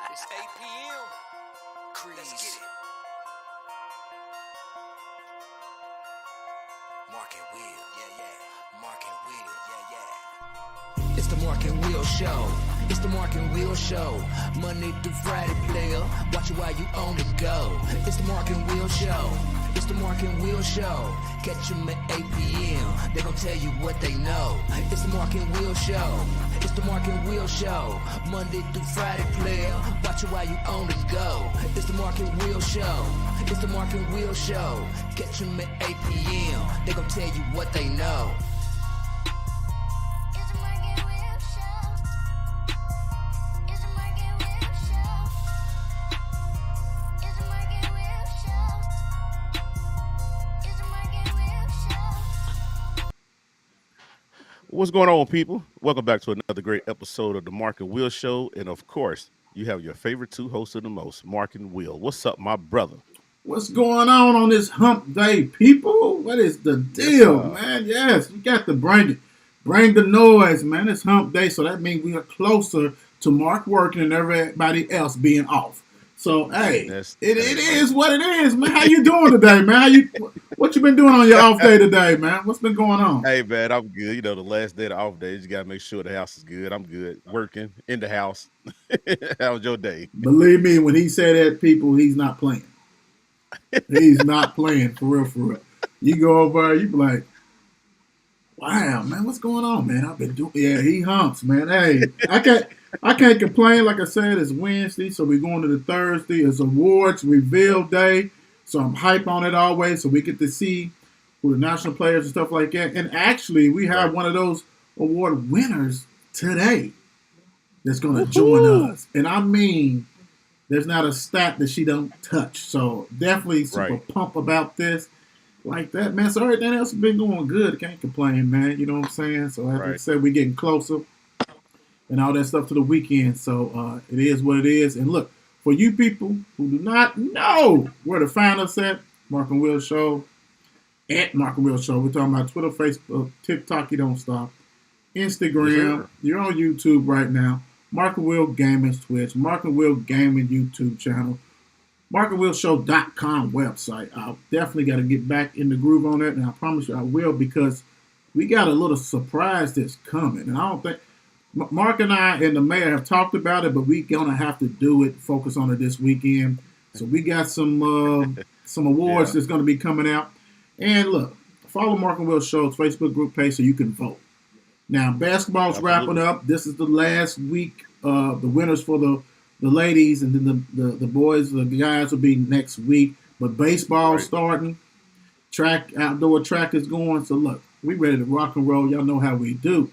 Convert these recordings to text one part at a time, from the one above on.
It's 8 p.m. Let's get it. Mark and Will, yeah. Mark and Will, yeah. It's the Mark and Will Show. It's the Mark and Will Show. Monday through Friday, player. Watch it while you on the go. It's the Mark and Will Show. It's the Mark and Will Show. Catch them at 8 p.m. They gon' tell you what they know. It's the Mark and Will Show. It's the Mark and Will Show. Monday through Friday, player. Watch it while you on the go. It's the Mark and Will Show. It's the Mark and Will Show. Catch them at 8 p.m. They gon' tell you what they know. What's going on, people? Welcome back to another great episode of the Mark and Will Show. And of course, you have your favorite two hosts of the most, Mark and Will. What's up, my brother? What's going on this hump day, people? What is the deal, man? Yes, we got to bring it. Bring the noise, man. It's hump day, so that means we are closer to Mark working and everybody else being off. So, hey, it is what it is, man. How you doing today, man? What you been doing on your off day today, man? What's been going on? Hey, man, I'm good. You know, the last day of the off days, you got to make sure the house is good. I'm good. Working in the house. How was your day? Believe me, when he said that, people, he's not playing. He's not playing, for real, for real. You go over, you be like, wow, man, what's going on, man? I've been doing, yeah, he humps, man. Hey, I can't complain. Like I said, it's Wednesday, so we're going to the Thursday. It's awards reveal day, so I'm hype on it always. So we get to see who the national players and stuff like that. And actually, we have one of those award winners today that's going to join us. And I mean, there's not a stat that she don't touch. So definitely super pumped about this. Like that, man. So everything else has been going good. Can't complain, man. You know what I'm saying? So as I said, we're getting closer and all that stuff to the weekend. So it is what it is. And look, for you people who do not know where to find us at, Mark and Will Show, at Mark and Will Show. We're talking about Twitter, Facebook, TikTok, you don't stop. Instagram, you're on YouTube right now. Mark and Will Gaming's Twitch, Mark and Will Gaming YouTube channel, markandwillshow.com website. I definitely got to get back in the groove on that, and I promise you I will, because we got a little surprise that's coming. And I don't think Mark and I and the mayor have talked about it, but we're gonna have to do it, focus on it this weekend. So we got some awards that's gonna be coming out. And look, follow Mark and Will Show's Facebook group page so you can vote. Now basketball's wrapping up. This is the last week. The winners for the ladies, and then the boys, the guys will be next week. But baseball's starting. Outdoor track is going. So look, we ready to rock and roll. Y'all know how we do.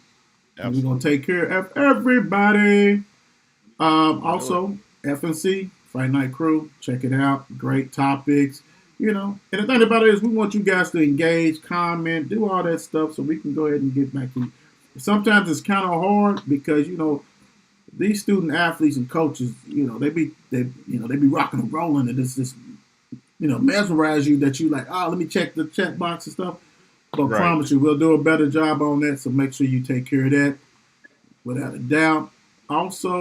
And we're going to take care of everybody. Also, FNC, Friday Night Crew, check it out. Great topics. You know, and the thing about it is we want you guys to engage, comment, do all that stuff so we can go ahead and get back to you. Sometimes it's kind of hard because, you know, these student athletes and coaches, you know, they be rocking and rolling, and it's just, you know, mesmerize you that you like, let me check the chat box and stuff. But I promise you, we'll do a better job on that. So make sure you take care of that, without a doubt. Also,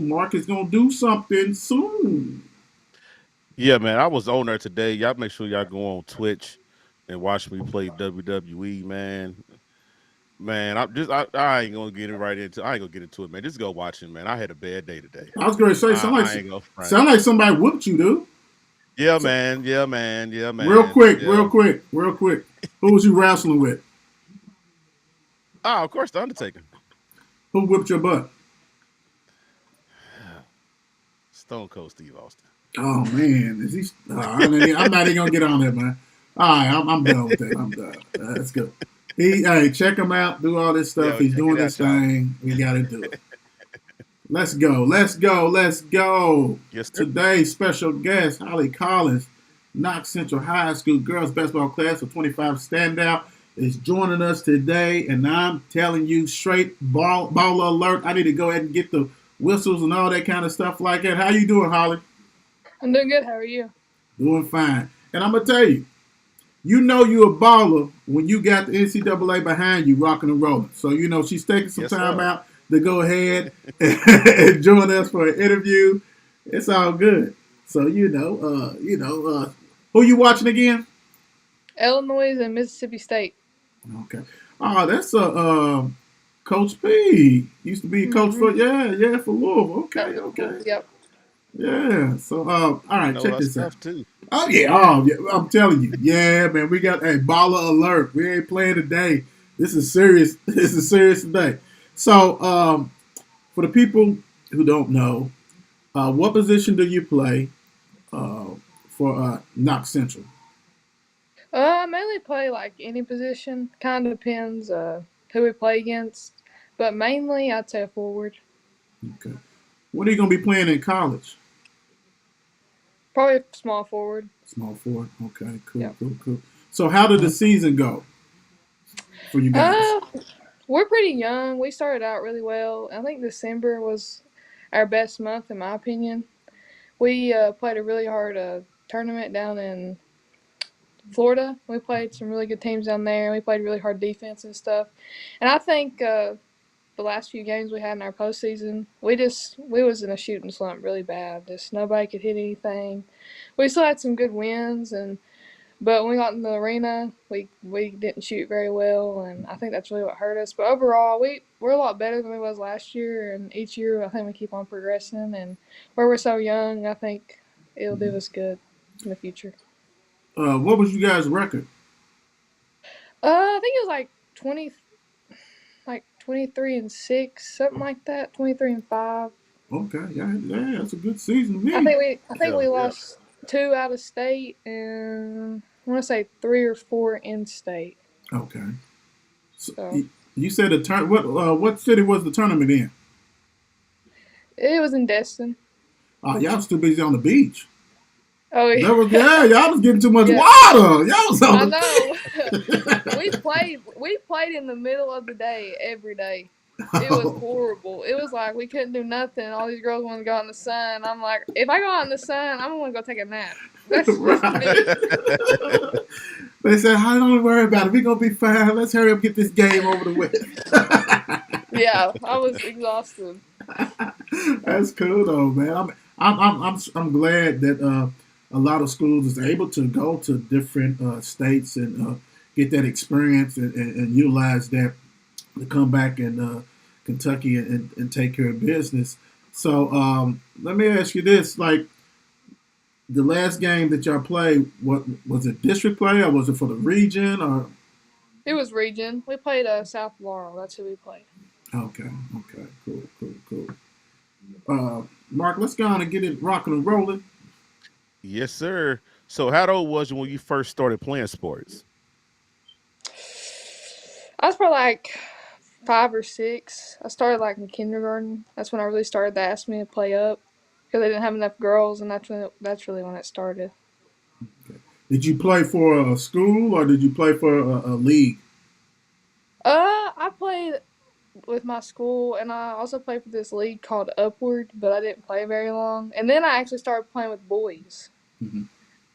Mark is gonna do something soon. Yeah, man, I was on there today. Y'all make sure y'all go on Twitch and watch me play WWE, man. Man, I ain't gonna get into it, man. Just go watch it, man. I had a bad day today. I was gonna say, sound like somebody whooped you, dude. Yeah, man. Real quick. Who was you wrestling with? Oh, of course, the Undertaker. Who whipped your butt? Stone Cold Steve Austin. Oh man, is he? I'm not even gonna get on that, man. All right, I'm done with that. I'm done. That's good. Hey, check him out. Do all this stuff. He's doing this thing. We got to do it. Let's go. Yes, today's special guest, Halle Collins, Knox Central High School girls basketball class of 25 standout, is joining us today. And I'm telling you, straight ball alert. I need to go ahead and get the whistles and all that kind of stuff like that. How you doing, Halle? I'm doing good. How are you? Doing fine. And I'm going to tell you, you know you're a baller when you got the NCAA behind you rocking and rolling. So, you know, she's taking some time out to go ahead and join us for an interview. It's all good. So who you watching again? Illinois and Mississippi State. Okay. Oh, that's Coach P. Used to be coach Mm-hmm. for for Louisville. Yep. Okay, okay. Yep. Yeah. So all I right, know check her this out. stuff too. Oh yeah. I'm telling you. Yeah, man, we got a baller alert. We ain't playing today. This is serious. This is serious today. So for the people who don't know, what position do you play uh, for Knox Central? I mainly play like any position. Kind of depends who we play against, but mainly I'd say forward. Okay. What are you going to be playing in college? Probably small forward. Small forward. Okay, cool, Yep. cool, cool. So how did the season go for you guys? Uh, we're pretty young. We started out really well. I think December was our best month in my opinion. We played a really hard tournament down in Florida. We played some really good teams down there. We played really hard defense and stuff. And I think the last few games we had in our postseason, we was in a shooting slump really bad. Just nobody could hit anything. We still had some good wins, and but when we got in the arena, we didn't shoot very well, and I think that's really what hurt us. But overall, we're a lot better than we was last year, and each year I think we keep on progressing. And where we're so young, I think it'll do us good in the future. What was you guys' record? I think it was like 23-6, something like that. 23-5. Okay, yeah, that's a good season to I me. think we Yeah, yeah. lost two out of state and I want to say three or four in state. Okay. So, So you said the turn. What city was the tournament in? it was in Destin. Oh, y'all was too busy on the beach. Oh That was yeah, y'all was getting too much yeah. water. Y'all was I on know. the. we played in the middle of the day every day. It was horrible. It was like we couldn't do nothing. All these girls want to go out in the sun. I'm like, if I go out in the sun, I'm gonna go take a nap. That's just Right. me. They said, "I don't worry about it. We're gonna be fine. Let's hurry up and get this game over the with." Yeah, I was exhausted. That's cool though, man. I'm glad that a lot of schools is able to go to different states and get that experience and utilize that to come back in Kentucky and take care of business. So let me ask you this: like the last game that y'all played, what was it? District play or was it for the region? Or It was region. We played South Laurel. That's who we played. okay, okay, cool, cool, cool. Mark, let's go on and get it rocking and rolling. Yes, sir. So how old was you when you first started playing sports? I was probably like 5 or 6. I started like in kindergarten. That's when I really started to ask me to play up because they didn't have enough girls, and that's really when it started. Did you play for a school or did you play for a league? I played with my school, and I also played for this league called Upward, but I didn't play very long. And then I actually started playing with boys. Hmm.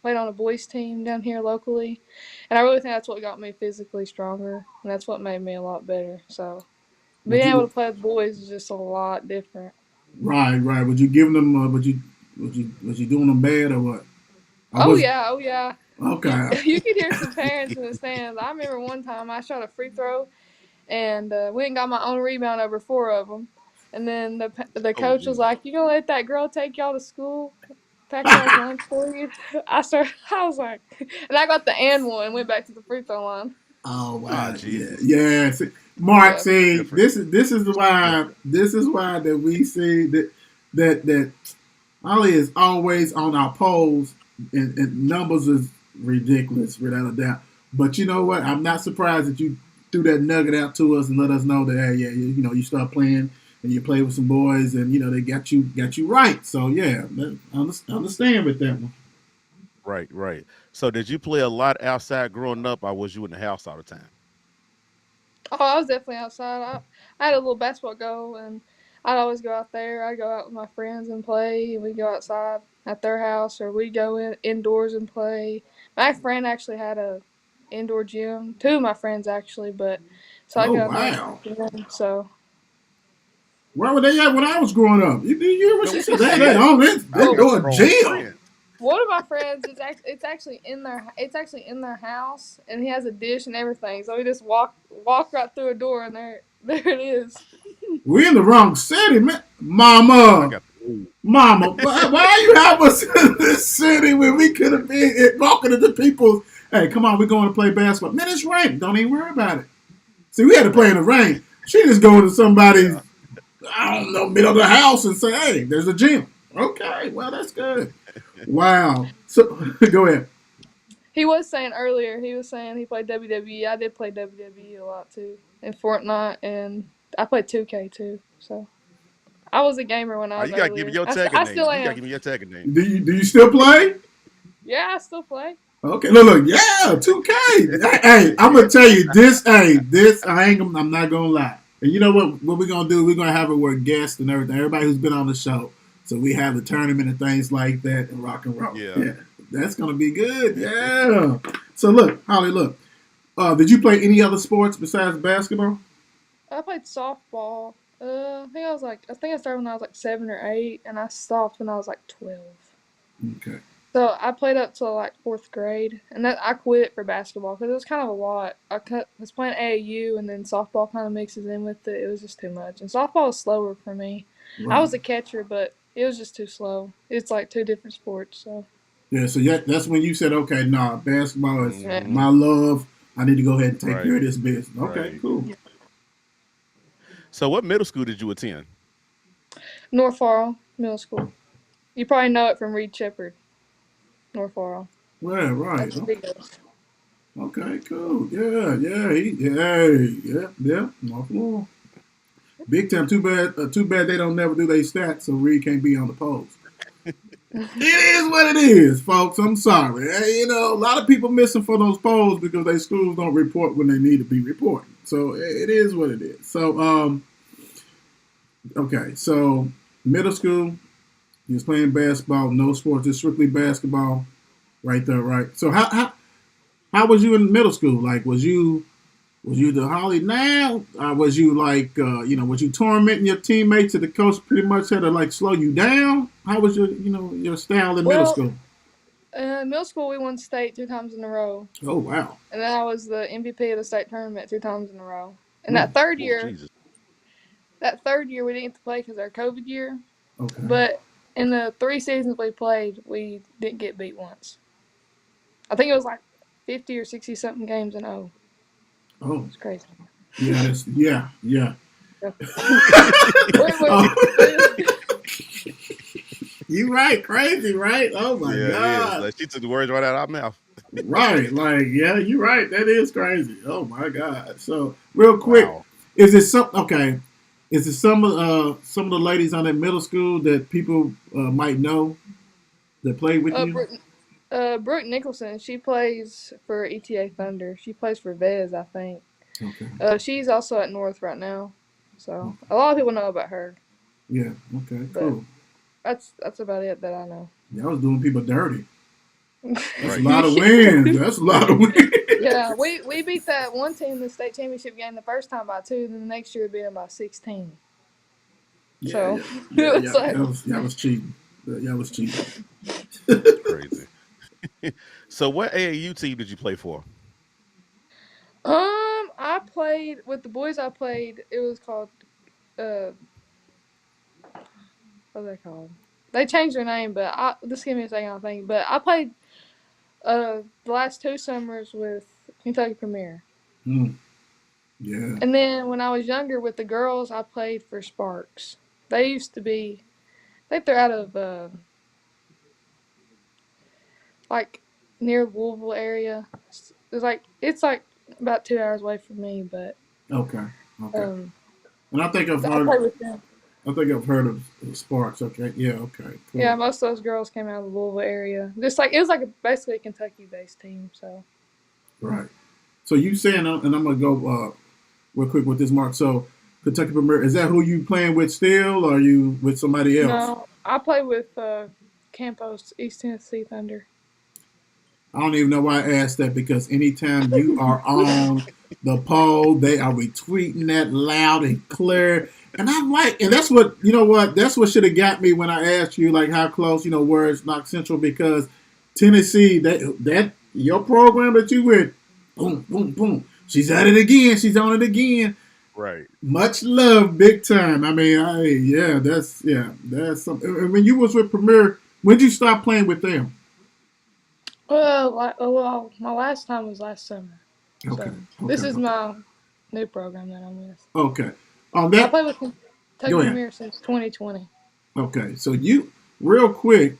Played on a boys team down here locally, and I really think that's what got me physically stronger, and that's what made me a lot better. So Would being able you to play with boys is just a lot different. right, right? Would you give them? Was you doing them bad or what? I Oh was yeah, oh yeah. You okay. you could hear some parents in the stands. I remember one time I shot a free throw and we ain't got my own rebound over four of them, and then the Oh, coach was geez. like, "You gonna let that girl take y'all to school, pack y'all's lunch for you?" I was like, and I got the and one and went back to the free throw line. Oh Ah, wow, yeah, Jesus. yeah. See, Mark, Yeah. It's see, different. It's different. this is why that we see that Ollie is always on our polls and numbers is ridiculous without a doubt. But you know what? I'm not surprised that you threw that nugget out to us and let us know that hey, yeah, you start playing and you play with some boys and they got you right. So yeah, I understand with that one. Right, right. So did you play a lot outside growing up, or was you in the house all the time? Oh, I was definitely outside. I had a little basketball goal, and I'd always go out there. I'd go out with my friends and play. And we'd go outside at their house, or we'd go indoors and play. My friend actually had a indoor gym. Two of my friends actually, but so I Oh go out there and wow. play with them. So Where were they at when I was growing up? You hear what she said? They Yeah. on it. I They got go some to grown jail. friends. One of my friends is it's actually in their house, and he has a dish and everything. So we just walk right through a door, and there it is. We in the wrong city, man. I Mama, got the move. mama, why you have us in this city when we could have been walking into people's? Hey, come on, we're going to play basketball. Man, it's rain. Don't even worry about it. See, we had to play in the rain. She just go into somebody's, Yeah. I don't know, middle of the house and say, hey, there's a gym. Okay, well, that's good. Wow. So, go ahead. He was saying earlier. He was saying he played WWE. I did play WWE a lot too, and Fortnite, and I played 2K too. So I was a gamer when I was You gotta give me earlier. your tag I name. still You gotta am. give me your tag name. Do you still play? Yeah, I still play. Okay, look, yeah, 2K. Hey, I'm gonna tell you this. Hey, this I'm not gonna lie. And you know what? What we're gonna do? We're gonna have it with guests and everything. Everybody who's been on the show. So we have the tournament and things like that and rock and roll. Yeah. Yeah, that's gonna be good. Yeah. So look, Holly, look. Did you play any other sports besides basketball? I played softball. I think I started when I was like 7 or 8, and I stopped when I was like 12. Okay. So I played up till like 4th grade, and then I quit it for basketball because it was kind of a lot. Was playing AAU, and then softball kind of mixes in with it. It was just too much, and softball was slower for me. I Right. was a catcher, but it was just too slow. It's like two different sports. So Yeah. So yeah, that's when you said, okay, nah, basketball is yeah. Hmm. my love. I need to go ahead and take care Right. of this business. Okay, Right. cool. So, what middle school did you attend? North Laurel Middle School. You probably know it from Reed Shepherd, North Laurel. Right, right. That's the biggest. Okay, cool. Yeah, yeah. North Laurel. Big time. Too bad they don't never do their stats, so Reed can't be on the polls. It is what it is, folks. I'm sorry. Hey, a lot of people missing for those polls because their schools don't report when they need to be reporting. So it is what it is. So okay. So middle school, you was playing basketball, no sports, just strictly basketball, right there, right. So how was you in middle school? Like, was you the Holly now? Was you like, was you tormenting your teammates and the coach pretty much had to like slow you down? How was your style in middle Well, school? middle school we won state 2 times in a row, Oh, wow. and then I was the MVP of the state tournament 2 times in a row. And Mm, Oh, Jesus. that third year we didn't get to play because our COVID year. okay. But in the 3 seasons we played, we didn't get beat once. I think it was like 50 or 60 something games in O. Oh, It's crazy. yeah, yeah. Yeah. we, Oh, we, you right, crazy, right? Oh my Yeah, it is. God. Like she took the words right out of our mouth. Right, like, yeah, you're right. That is crazy. Oh my God. So real quick, Wow. is it some okay? Is it some of the ladies on that middle school that people might know that played with you? Brooke, Brooke Nicholson, she plays for ETA Thunder. She plays for Vez, I think. Okay. She's also at North right now. So a lot of people know about her, Yeah. Okay. but Cool. that's about it that I know. Y'all was doing people dirty. That's a Right. lot of wins. That's a lot of wins. Yeah, we beat that one team in the state championship game the first time by 2, and then the next year we beat them by 16. Yeah, So yeah, yeah, it was yeah. like, Y'all was cheating. Y'all was cheating. That's crazy. So, what AAU team did you play for? I played with the boys. I played. It was called uh, what's that called? They changed their name, but just give me a second. I think, but I played the last 2 summers with Kentucky Premier, Mm, yeah. and then when I was younger with the girls, I played for Sparks. They used to be. I think they're out of like near Louisville area. It's like about 2 hours away from me, but Okay. Okay. um, And I think I've I heard. played with them. I think I've heard of Sparks. Okay. Yeah. Okay. Yeah, Cool. most of those girls came out of the Louisville area. Just like it was like basically a Kentucky-based team. So Right. So you saying, and I'm gonna go real quick with this, Mark. So Kentucky Premier, is that who you playing with still, or are you with somebody else? no, I play with Campos, East Tennessee Thunder. I don't even know why I asked that because anytime you are on the poll, they are retweeting that loud and clear. And I'm like, and that's what you know. What that's what should have got me when I asked you like how close where is Knox Central because Tennessee that your program that you with, boom boom boom. She's at it again. She's on it again. Right. Much love, big time. I mean, that's something. And when you was with Premier, when did you stop playing with them? Well, my last time was last summer. Okay, So okay, this is okay, my new program that I'm with. okay. On I that, played with go Kentucky ahead. Premier since 2020. Okay, so you real quick,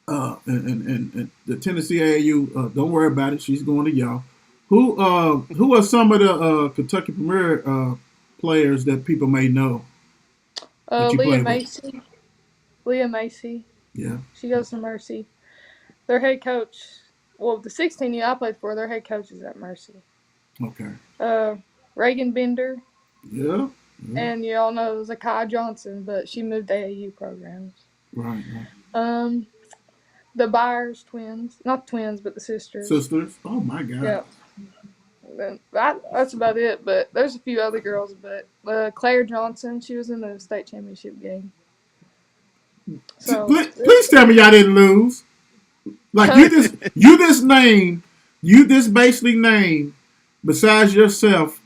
and the Tennessee AAU, don't worry about it. She's going to y'all. Who are some of the Kentucky Premier players that people may know that you Leah played with? Macy. Leah Macy. Yeah. She goes to Mercy. Their head coach, well, the 16U I played for, their head coach is at Mercy. Okay. Uh, Reagan Bender, Yeah. Yeah. and you all know Zakai Johnson, but she moved to AAU programs. Right. Right. Um, the Byers twins, not twins, but the sisters. Sisters. Oh my God. Yeah, that's about it. But there's a few other girls. But Claire Johnson, she was in the state championship game. So Please tell me y'all didn't lose. Like you just basically named besides yourself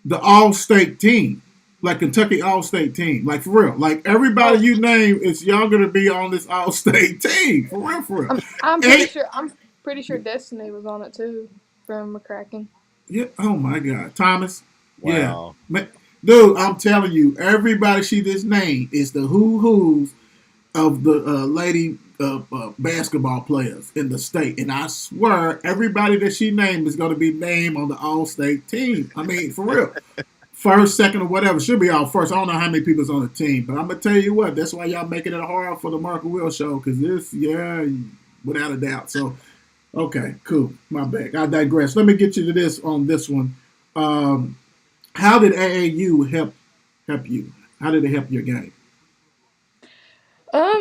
the all state team. Like Kentucky all state team. Like for real. Like everybody oh, you name is y'all gonna be on this all state team. For real, for real. I'm pretty And, sure. I'm pretty sure Destiny was on it too from McCracken. yeah, oh my God. Thomas. Yeah. Wow. Dude, I'm telling you, everybody she just named is the who's of the lady basketball players in the state. And I swear, everybody that she named is going to be named on the all state team. I mean, for real. First, second, or whatever. Should be all first. I don't know how many people's on the team. But I'm going to tell you what, that's why y'all making it hard for the Mark and Will show. Because this, yeah, without a doubt. So, okay, cool. My bad. I digress. Let me get you to this on this one. How did AAU help you? How did it help your game?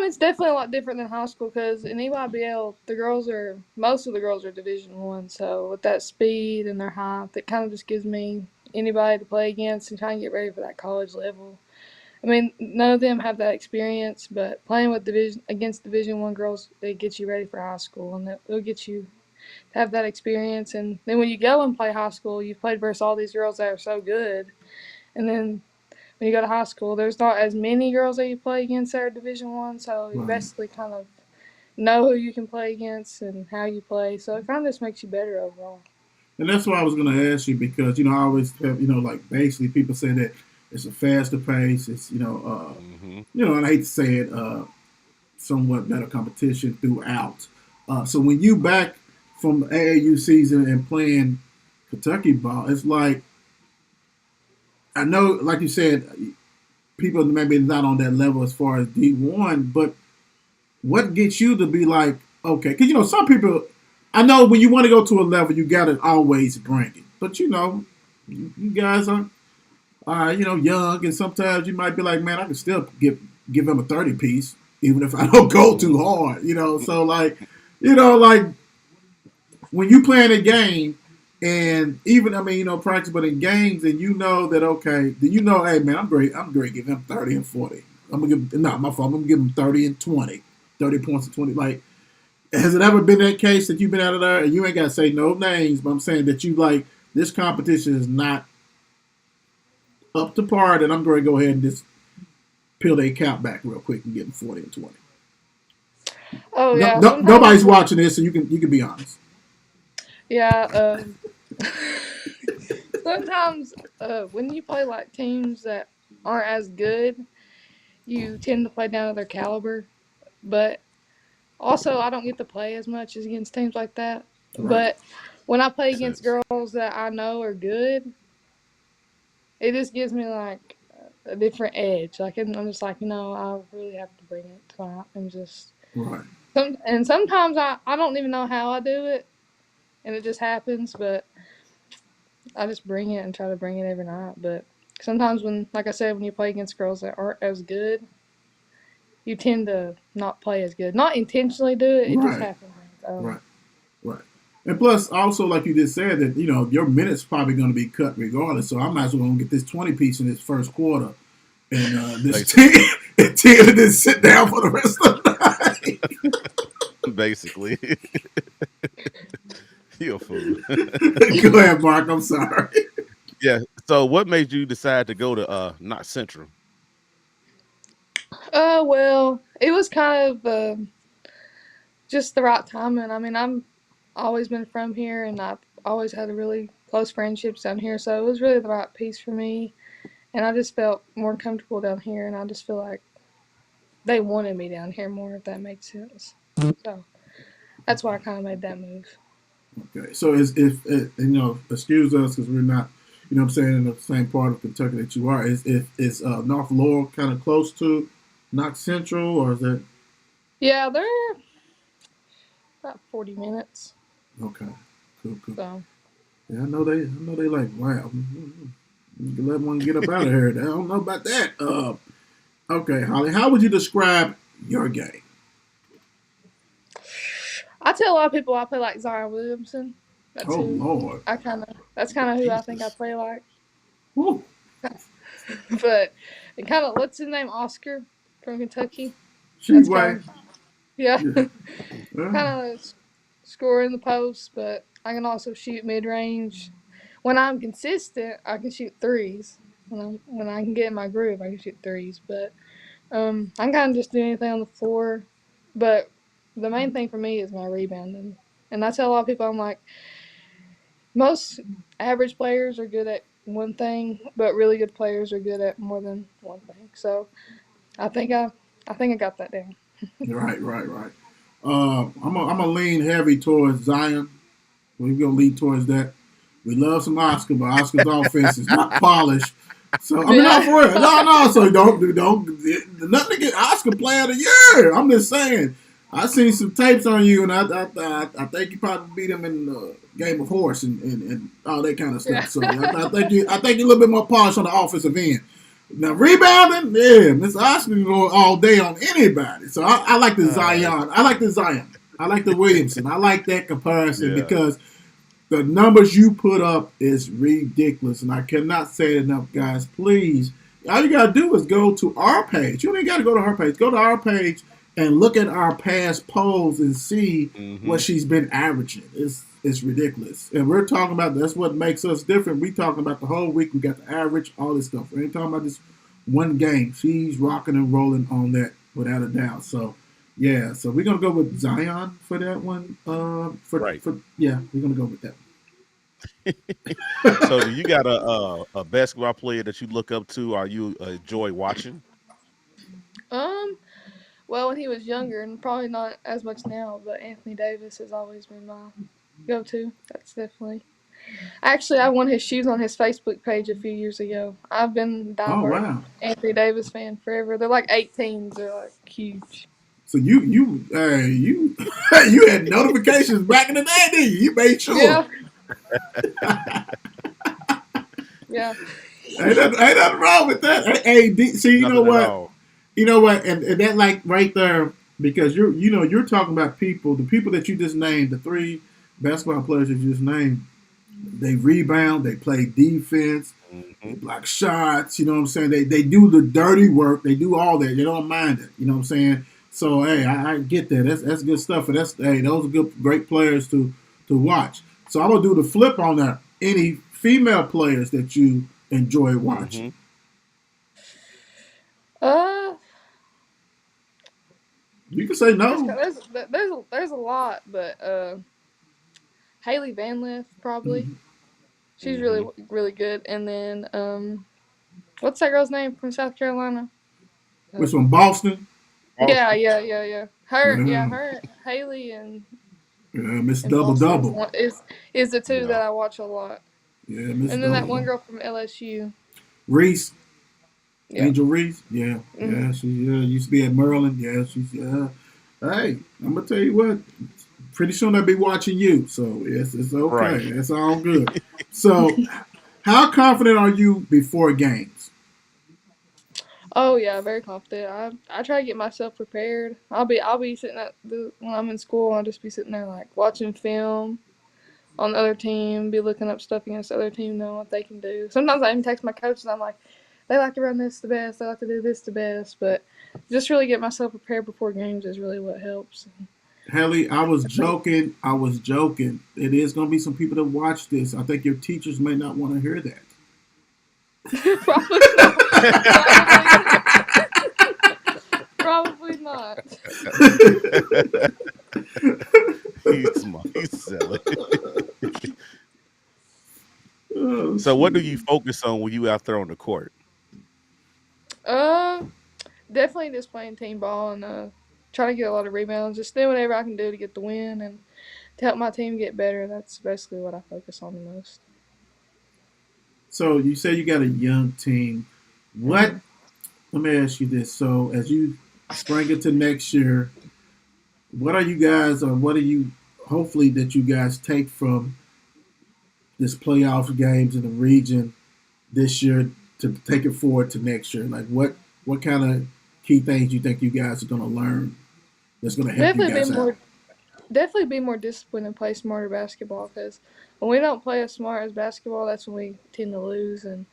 It's definitely a lot different than high school because in EYBL, most of the girls are Division One. So with that speed and their height, it kind of just gives me anybody to play against and try and get ready for that college level. I mean, none of them have that experience, but playing with Division One girls, it gets you ready for high school, and it'll get you to have that experience. And then when you go and play high school, you've played versus all these girls that are so good, and then when you go to high school, there's not as many girls that you play against that are Division One, so you Right. basically kind of know who you can play against and how you play. So it kind of just makes you better overall. And that's why I was going to ask you because I always have like basically people say that it's a faster pace. It's Mm-hmm. and I hate to say it, somewhat better competition throughout. So when you back from the AAU season and playing Kentucky ball, it's like I know, like you said, people maybe not on that level as far as D1, but what gets you to be like, okay, because some people, I know when you want to go to a level, you got to always bring it, but you guys are, young, and sometimes you might be like, man, I can still give them a 30 piece, even if I don't go too hard, So like, like when you playing a game. And even practice, but in games, and that okay, hey man, I'm great. Give him 30 and 40. I'm gonna give not my fault. I'm gonna give him 30 and 20, 30 points and 20. Like, has it ever been that case that you've been out of there and you ain't gotta say no names, but I'm saying that you like this competition is not up to par, and I'm going to go ahead and just peel their count back real quick and give them 40 and 20. Oh yeah, Nobody's watching this, so you can be honest. Yeah, sometimes when you play like teams that aren't as good, you tend to play down to their caliber. But also, I don't get to play as much as against teams like that. Right. But when I play Makes against sense. girls that I know are good, it just gives me like a different edge. Like I'm just like, I really have to bring it tonight and just Right. sometimes I don't even know how I do it, and it just happens. But I just bring it and try to bring it every night. But sometimes like I said, when you play against girls that aren't as good, you tend to not play as good. Not intentionally do it; it just Right. happens. Right. Right. And plus, also, like you just said, that your minutes probably going to be cut regardless. So I might as well get this 20 piece in this first quarter and this Basically, team and Tina didn't sit down for the rest of the night. basically, you a fool. Go ahead, Mark. I'm sorry. Yeah. So, what made you decide to go to not Central? Well, it was kind of just the right timing. I mean, I'm always been from here, and I've always had a really close friendships down here, so it was really the right piece for me. And I just felt more comfortable down here, and I just feel like they wanted me down here more, if that makes sense. So that's why I kind of made that move. Okay, so excuse us because we're not, what I'm saying, in the same part of Kentucky that you are. Is North Laurel kind of close to Knox Central, or is that Yeah, they're about 40 minutes. okay? Cool, cool. So Yeah, I know they like wow. You can let one get up out of here. I don't know about that. Okay, Holly, how would you describe your game? I tell a lot of people I play like Zion Williamson. That's Oh who Lord, that's kind of who I think I Jesus. play like. Woo. But it kind of, what's his name? Oscar from Kentucky. She That's way. kind of, yeah, Yeah. kind of score in the post, but I can also shoot mid range. When I'm consistent, I can shoot threes. When I can get in my groove, I can shoot threes. But I can kind of just do anything on the floor. But the main thing for me is my rebounding. And I tell a lot of people, I'm like, most average players are good at one thing, but really good players are good at more than one thing. So I think I got that down. Right, right, right. I'm gonna lean heavy towards Zion. We're gonna lean towards that. We love some Oscar, but Oscar's offense is not polished. So I mean, not Yeah. for real. No, no. So don't nothing to get Oscar Player of the Year. I'm just saying. I seen some tapes on you, and I think you probably beat him in the game of horse and all that kind of stuff. Yeah. So I think you're a little bit more polished on the offensive end. Now rebounding, yeah, Mr. Oscar can go all day on anybody. So I like the Uh, Zion. I like the Zion. I like the Williamson. I like that comparison yeah. because the numbers you put up is ridiculous, and I cannot say it enough, guys. Please, all you gotta do is go to our page. You don't even gotta go to her page. Go to our page and look at our past polls and see Hmm. what she's been averaging. It's ridiculous, and we're talking about that's what makes us different. We talking about the whole week. We got the average, all this stuff. We ain't talking about this one game. She's rocking and rolling on that without a doubt. So. Yeah, so we're gonna go with Zion for that one. Right. For yeah, we're gonna go with that. So, do you got a basketball player that you look up to, or you enjoy watching? Um. Well, when he was younger, and probably not as much now, but Anthony Davis has always been my go-to. That's definitely. Actually, I won his shoes on his Facebook page a few years ago. I've been a Oh diehard wow! Anthony Davis fan forever. They're like 18s. They're like huge. So you you had notifications back in the day, did you? You made sure. Yeah. Yeah. Ain't nothing wrong with that. See, you know Nothing at what? all. You know what? And that like right there because you're talking about people, the people that you just named, the three basketball players that you just named. They rebound, they play defense, they Hmm. block shots. You know what I'm saying? They do the dirty work. They do all that. They don't mind it. You know what I'm saying? So hey, I get that. That's good stuff. And those are good great players to watch. So I'm gonna do the flip on that. Any female players that you enjoy watching? Hmm. Uh, You can say there's no. there's a lot, but Haley Van Lith probably. Mhm. She's Hmm. really good. And then what's that girl's name from South Carolina? Uh, Which one? Boston. Boston. yeah. Yeah, Her, Haley, yeah Miss and Double Boston Double. is the two Yeah. that I watch a lot. Yeah, Miss And then Double that one Double. girl from LSU. Reese. Yeah. Angel Reese, yeah, Hmm. yeah, she used to be at Maryland. Yeah, she's Hey, I'm gonna tell you what. Pretty soon I'll be watching you, so it's okay. Right. It's all good. So, how confident are you before games? Oh yeah, very confident. I try to get myself prepared. I'll be sitting when I'm in school. I'll just be sitting there like watching film on the other team, be looking up stuff against the other team, knowing what they can do. Sometimes I even text my coaches. I'm like, they like to run this the best, they like to do this the best, but just really get myself prepared before games is really what helps. Haley, I was joking. I was joking. It is going to be some people that watch this. I think your teachers may not want to hear that. Probably not. Probably not. He's smart. He's silly. Oh, So, what do shoot. you focus on when you out there on the court? Uh, Definitely just playing team ball and trying to get a lot of rebounds. Just doing whatever I can do to get the win and to help my team get better. That's basically what I focus on the most. So you say you got a young team. What? Hmm. Let me ask you this. So as you spring into next year, what are you guys, or what are you, hopefully that you guys take from this playoff games in the region this year to take it forward to next year? Like what kind of key things you think you guys are going to learn that's going to help you Definitely be guys out? more, definitely be more disciplined and play smarter basketball. Because when we don't play as smart as basketball, that's when we tend to lose. And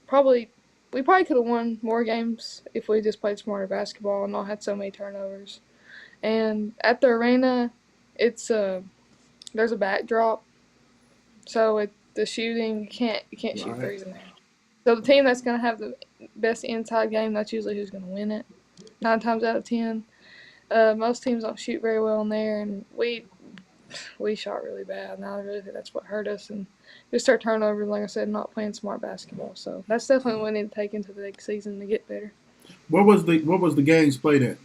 probably we probably could have won more games if we just played smarter basketball and not had so many turnovers. And at the arena, it's there's a backdrop, so the shooting you can't shoot Right. threes in there. So the team that's gonna have the best inside game, that's usually who's gonna win it. 9 times out of 10. Most teams don't shoot very well in there, and we shot really bad. And I really think that's what hurt us. And just our turnovers, like I said, not playing smart basketball. So that's definitely what we need to take into the next season to get better. What was the games played at?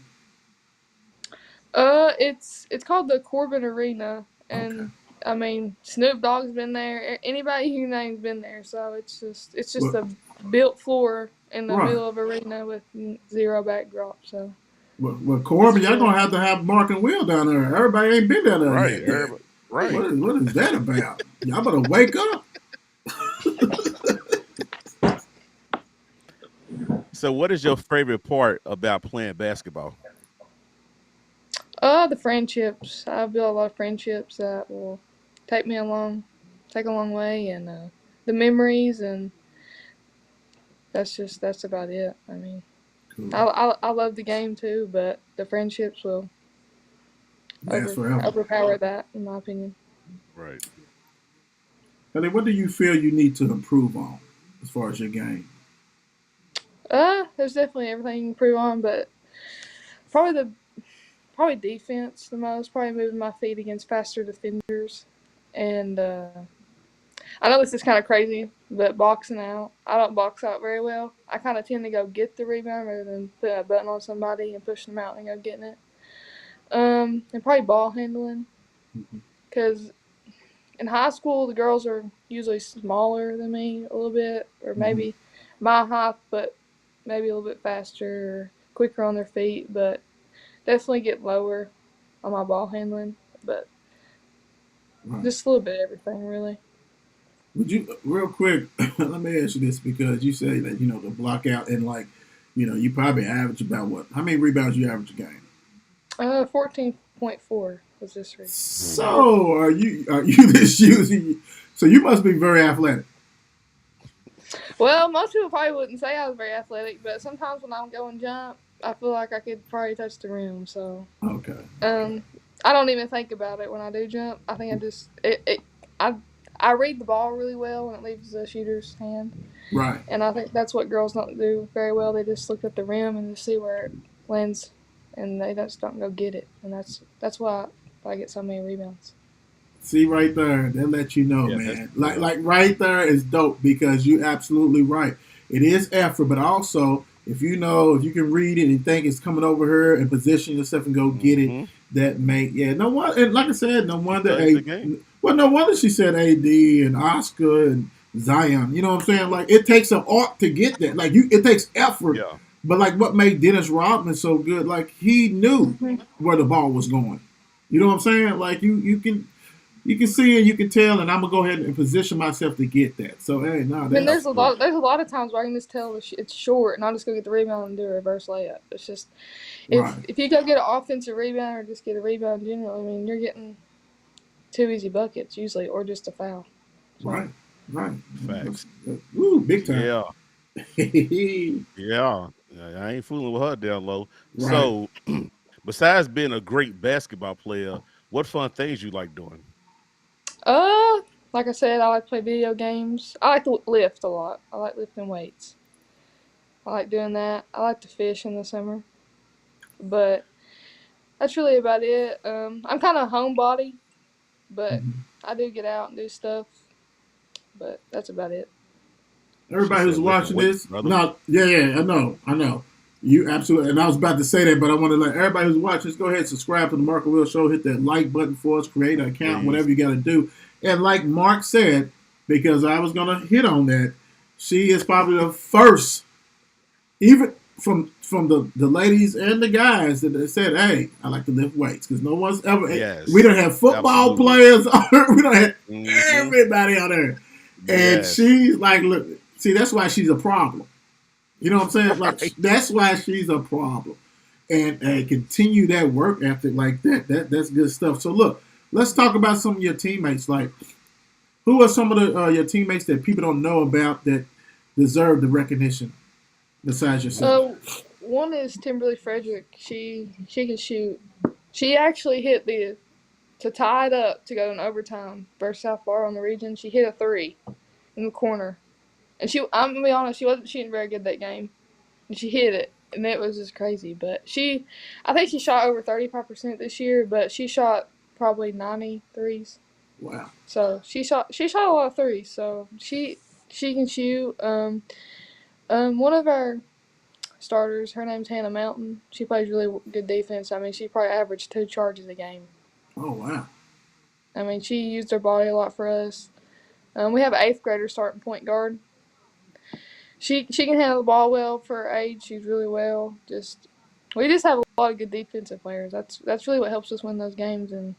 It's called the Corbin Arena, Okay. and I mean Snoop Dogg's been there. Anybody you name's been there. So it's just Well, a built floor in the right. middle of arena with zero backdrop. So Well, it's Corbin, y'all really gonna have to have Mark and Will down there. Everybody ain't been down there Right. yet. Then. Everybody, right. What is that about? Y'all better wake up. So, what is your favorite part about playing basketball? the friendships. I built a lot of friendships that will take me take a long way, and the memories, and that's about it. I mean, Cool. I love the game too, but the friendships will Last forever. overpower that, in my opinion. Right. Honey, what do you feel you need to improve on as far as your game? There's definitely everything you can improve on, but probably the probably defense the most. Probably moving my feet against faster defenders, and I know this is kind of crazy, but boxing out. I don't box out very well. I kind of tend to go get the rebound rather than put a button on somebody and pushing them out and go getting it. And probably ball handling, Mhm. because in high school the girls are usually smaller than me a little bit, or Mhm. maybe my height, but maybe a little bit faster or quicker on their feet. But definitely get lower on my ball handling, but Right. just a little bit of everything really. Would you real quick? Let me ask you this because you say that the block out and you probably average about what? How many rebounds you average a game? 14.4 was this week. Hmm. So are you this using? So you must be very athletic. Well, most people probably wouldn't say I was very athletic, but sometimes when I'm going jump, I feel like I could probably touch the rim. So, Okay. Okay. um, I don't even think about it when I do jump. I think I just I I read the ball really well when it leaves the shooter's hand, Right. and I think that's what girls don't do very well. They just look at the rim and just see where it lands, and they just don't go get it, and that's why I get so many rebounds. See right there, that let you know, Yeah, that's man. Like yeah. like right there is dope because you're absolutely right. It is effort, but also if you can read it and think it's coming over here and position yourself and go get it, Hmm. that make no one. And like I said, no It wonder plays the game. no wonder she said AD and Oscar and Zion. You know what I'm saying? Like it takes an art to get that. It takes effort. Yeah. But like what made Dennis Rodman so good, like he knew Hmm. where the ball was going. You know what I'm saying? Like you can see and you can tell, and I'm gonna go ahead and position myself to get that. So hey, no, I mean, that's there's a lot of times where I can just tell it's short, and I'll just go get the rebound and do a reverse layup. It's just right, if you go get an offensive rebound or just get a rebound in general, I mean, you're getting two easy buckets usually, or just a foul. So right, right. Facts. Ooh, big time. Yeah. Yeah, yeah, I ain't fooling with her down low. Right. So, besides being a great basketball player, what fun things you like doing? Uh, like I said, I like to play video games. I like to lift a lot. I like lifting weights. I like doing that. I like to fish in the summer, but that's really about it. I'm kind of a homebody, but Mhm. I do get out and do stuff. But that's about it. She Everybody who's said lifting watching weights, this, brother. no, yeah, yeah, I know. You absolutely, and I was about to say that, but I want to let everybody who's watching this go ahead and subscribe to the Mark Will Show. Hit that like button for us, create an account, Please. whatever you got to do. And like Mark said, because I was going to hit on that, she is probably the first, even from the ladies and the guys that said, "Hey, I like to lift weights," because no one's ever. We Yes, don't have football absolutely. players on there. We don't have Hmm. everybody on there, and Yes. she's like, "Look, see, that's why she's a problem." You know what I'm saying? Like Right. that's why she's a problem, and continue that work ethic like that. That's good stuff. So look, let's talk about some of your teammates. Like, who are some of the your teammates that people don't know about that deserve the recognition besides yourself? One is Timberly Frederick. She can shoot. She actually hit the to tie it up to go in overtime versus South Bar on the region. She hit a three in the corner, and I'm gonna be honest, she wasn't shooting very good that game, and she hit it, and it was just crazy. But I think she shot over 35% this year, but she shot probably 90 threes. Wow. So she shot a lot of threes. So she can shoot. One of our starters, her name's Hannah Mountain. She plays really good defense. I mean, she probably averaged 2 charges a game. Oh wow. I mean, she used her body a lot for us. We have an eighth grader starting point guard. She can handle the ball well for her age. She's really well. We just have a lot of good defensive players. That's really what helps us win those games. And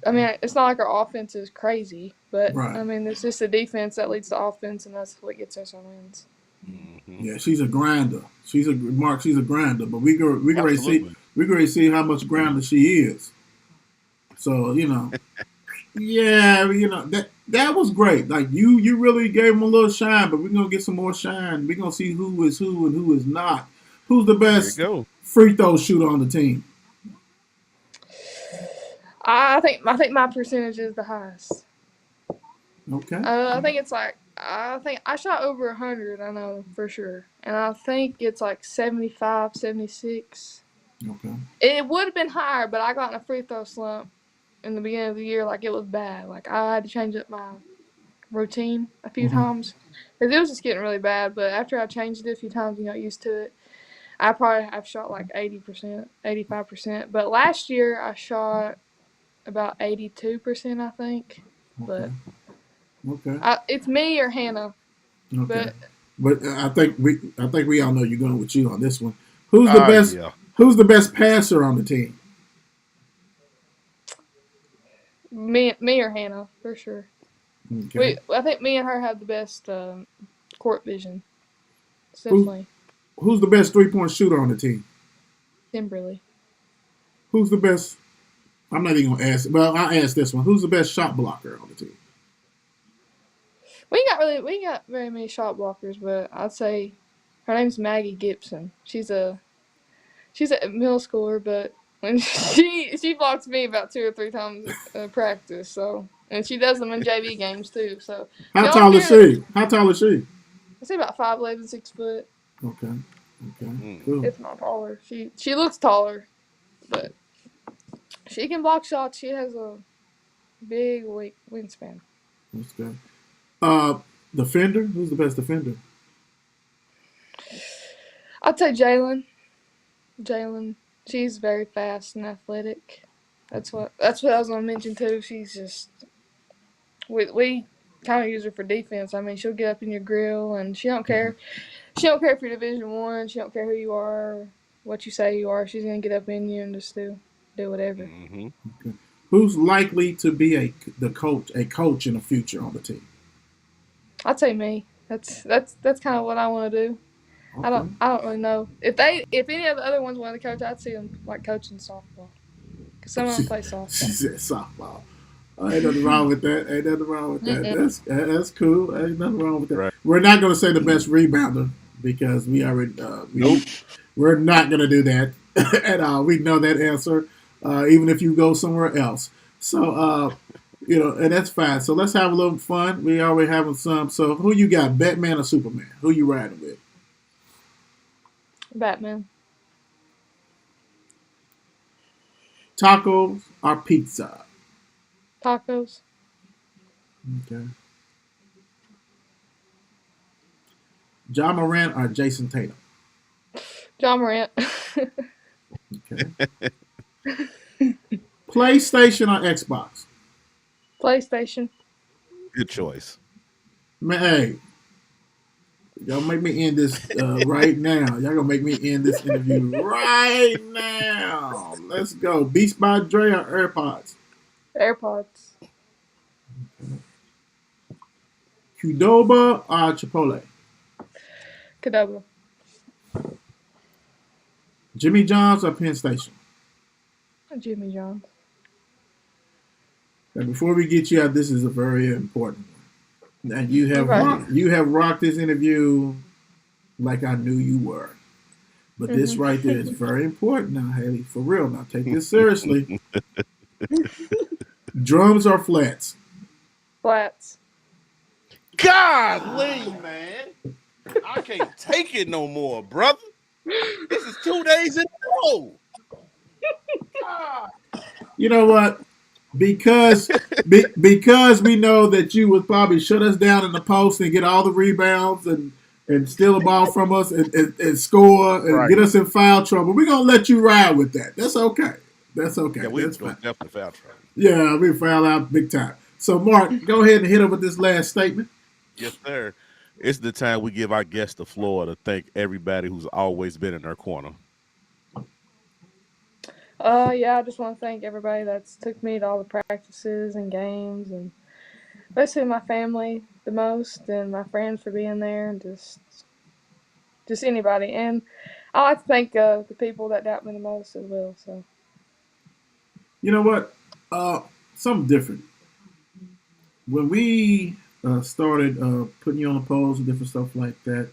I mean, it's not like our offense is crazy, but Right. I mean, it's just the defense that leads the offense, and that's what gets us our wins. Hmm. Yeah, she's a grinder. She's a Mark. She's a grinder. But we can already see Absolutely. we can already see how much grinder she is. So yeah, that was great. Like you really gave them a little shine, but we're gonna get some more shine. We're gonna see who is who and who is not. Who's the There you best go. free throw shooter on the team? I think my percentage is the highest. Okay, I think it's like I think I shot over 100. I know for sure, and I think it's like 75, 76. okay. It would have been higher, but I got in a free throw slump in the beginning of the year. Like it was bad. Like I had to change up my routine a few Uh-huh. times because it was just getting really bad. But after I changed it a few times and got used to it, I've shot like 80%, 85%. But last year I shot about 82%, I think. Okay, But okay, it's me or Hannah. okay. But But I think we all know you're going with you on this one. Who's the Ah, best? yeah. Who's the best passer on the team? me or Hannah for sure. Okay. I think me and her have the best court vision. It's Who definitely who's the best 3-point shooter on the team? Timberly. Who's the best? I'm not even gonna ask. Well, I'll ask this one. Who's the best shot blocker on the team? We ain't got very many shot blockers, but I'd say her name's Maggie Gibson. She's a middle schooler, but when she blocks me about 2 or 3 times practice. So and she does them in JV games too. So How the only tall is player that she? How tall is she? I say about 5'11", 6 foot, Okay. Okay. Mm. Cool. if not taller. She looks taller, but she can block shots. She has a big wingspan. That's good. Uh, defender. Who's the best defender? I'd say Jalen. Jalen. She's very fast and athletic. That's what I was gonna mention too. She's just we kind of use her for defense. I mean, she'll get up in your grill and she don't Mhm. care. She don't care if you're Division One. She don't care who you are, or what you say you are. She's gonna get up in you and just do whatever. Hmm. Okay. Who's likely to be a coach in the future on the team? I'd say me. That's kind of what I want to do. Okay. I don't really know if any of the other ones wanted to coach. I'd see them like coaching softball because some of them She, play she softball. said softball. Ain't nothing wrong with that. Ain't nothing wrong with that. Mm-mm. That's cool. Ain't nothing wrong with that. Right. We're not going to say the best rebounder because we already Nope. we're not going to do that at all. We know that answer, even if you go somewhere else. So and that's fine. So let's have a little fun. We already having some. So who you got, Batman or Superman? Who you riding with? Batman. Tacos or pizza? Tacos. Okay. John Morant or Jason Tatum? John Morant. Okay. PlayStation or Xbox? PlayStation. Good choice. Man, hey, y'all make me end this right now. Y'all gonna make me end this interview right now. Let's go. Beats by Dre or AirPods? AirPods. Qdoba or Chipotle? Cadoba. Jimmy John's or Penn Station? Jimmy John's. Now, before we get you out, this is a very important one. And Right. you have rocked this interview like I knew you were. But this Mm-hmm. right there is very important now, Haley. For real. Now take this seriously. Drums or flats? Flats. Golly, man. I can't take it no more, brother. This is 2 days in a row. God. You know what? Because we know that you would probably shut us down in the post and get all the rebounds and steal the ball from us and score and Right. get us in foul trouble. We're gonna let you ride with that. That's okay. That's okay. Yeah, we That's go fine. definitely foul trouble. Yeah, we foul out big time. So Mark, go ahead and hit up with this last statement. Yes, sir. It's the time we give our guests the floor to thank everybody who's always been in their corner. Yeah, I just want to thank everybody that's took me to all the practices and games, and especially my family the most, and my friends for being there, and just anybody. And I like to thank the people that doubt me the most as well. So You know what? Something different. When we started putting you on the polls and different stuff like that,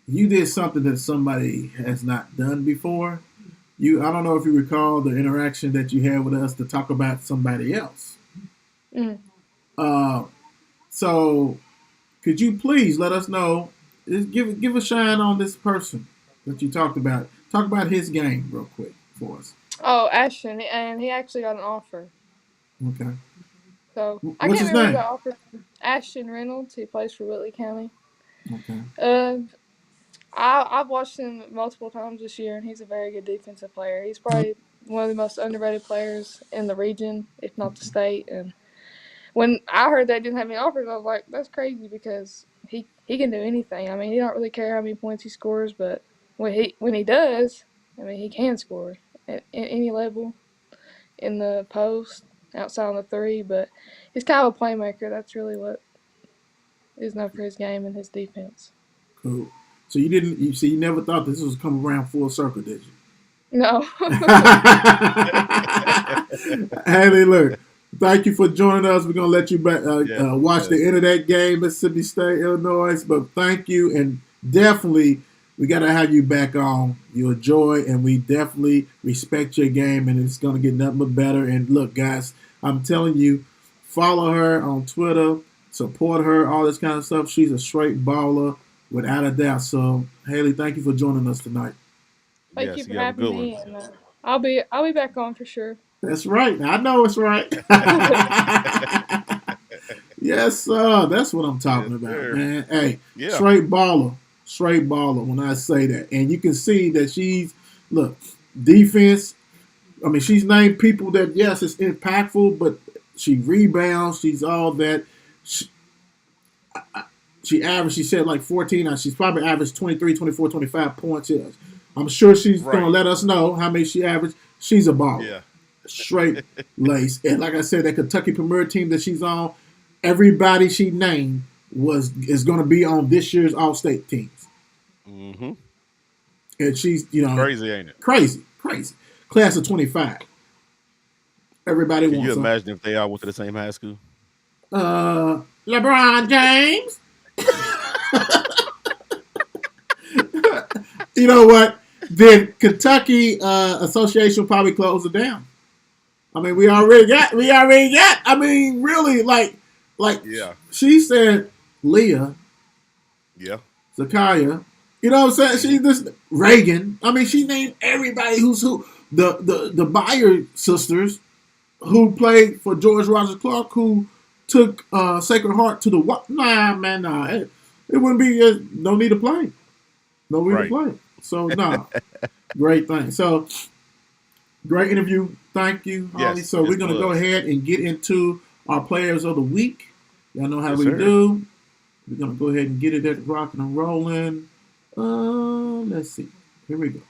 you did something that somebody has not done before. I don't know if you recall the interaction that you had with us to talk about somebody else. mm. Uh, so could you please let us know? Give a shine on this person that you talked about. Talk about his game real quick for us. Oh, Ashton, and he actually got an offer. Okay. So I What's can't his remember who name? got offered. Ashton Reynolds. He plays for Whitley County. Okay. Uh, I've watched him multiple times this year, and he's a very good defensive player. He's probably one of the most underrated players in the region, if not the state. And when I heard they didn't have any offers, I was like, that's crazy because he can do anything. I mean, he don't really care how many points he scores, but when he does, I mean, he can score at any level in the post, outside on the three. But he's kind of a playmaker. That's really what is known for his game and his defense. Cool. So you didn't. You see, you never thought this was come around full circle, did you? No. Haley, look. Thank you for joining us. We're gonna let you back watch the end of that game, Mississippi State, Illinois. But thank you, and definitely we gotta have you back on. You're a joy, and we definitely respect your game, and it's gonna get nothing but better. And look, guys, I'm telling you, follow her on Twitter, support her, all this kind of stuff. She's a straight baller, without a doubt. So, Haley, thank you for joining us tonight. Thank Yes, you for you have a having good me, one. and I'll be back on for sure. That's right. I know it's right. Yes, sir. That's what I'm talking Yes, about, sir. man. Hey, Yeah. straight baller. When I say that, and you can see that look defense. I mean, she's named people that yes, it's impactful, but she rebounds. She's all that. She averaged. She said like 14. Now she's probably averaged 23, 24, 25 points. Yes. I'm sure she's Right. gonna let us know how many she averaged. She's a baller. Yeah. Straight lace. And like I said, that Kentucky Premier team that she's on, everybody she named is going to be on this year's All-State teams. Mm-hmm. And she's, Crazy, ain't it? crazy. Class of 25. Everybody Can you wants them. imagine if they all went to the same high school? LeBron James. You know what? Then Kentucky Association will probably close it down. I mean, we already got. I mean, really, like Yeah. she said, Leah, Yeah. Zakiya. You know what I'm saying? She this Reagan. I mean, she named everybody who's who. The Byer sisters who played for George Rogers Clark, who took Sacred Heart to the what? Nah, man, nah. It wouldn't be. No need to play. No need to play. So nah, great thing. So great interview. Thank you, Holly. Yes, So yes, we're gonna it go was. ahead and get into our players of the week. Y'all know how Yes, we sir. do. We're gonna go ahead and get it at rocking and rolling. Let's see. Here we go.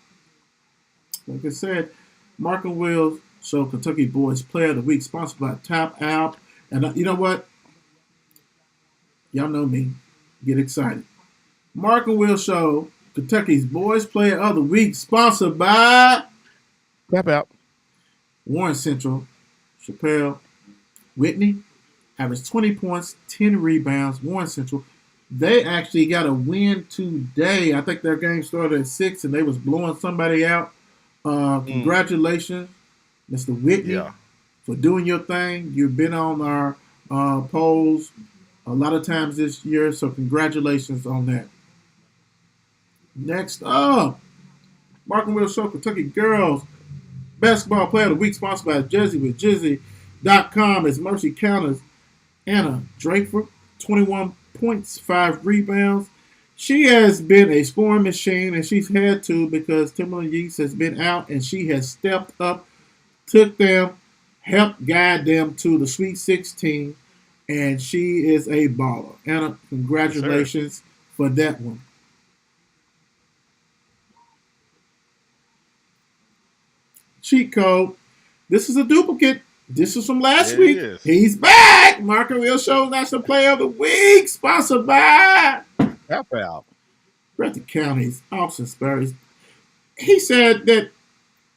Like I said, Mark and Will show Kentucky Boys Player of the Week, sponsored by Top Alp. And you know what? Y'all know me. Get excited. Mark and Will show Kentucky's Boys Player of the Week, sponsored by Tap out. Warren Central, Chappelle, Whitney, averaged 20 points, 10 rebounds. Warren Central, they actually got a win today. I think their game started at 6 and they was blowing somebody out. Congratulations, Mr. Whitney, Yeah. for doing your thing. You've been on our polls a lot of times this year, so congratulations on that. Next up, Mark and Will Show Kentucky Girls Basketball Player of the Week, sponsored by Jizzy with Jizzy.com. Is Mercy Counters Anna Drakeford, 21 points, 5 rebounds. She has been a scoring machine, and she's had to because Timberland Yeast has been out, and she has stepped up, took them, helped guide them to the Sweet 16, and she is a baller. Anna, congratulations for that one. Cheat code. This is a duplicate. This is from last There week. it is. He's back. Marco Will Show National Player of the Week, sponsored by Tap out. Breathitt County's Austin Sperry's. He said that,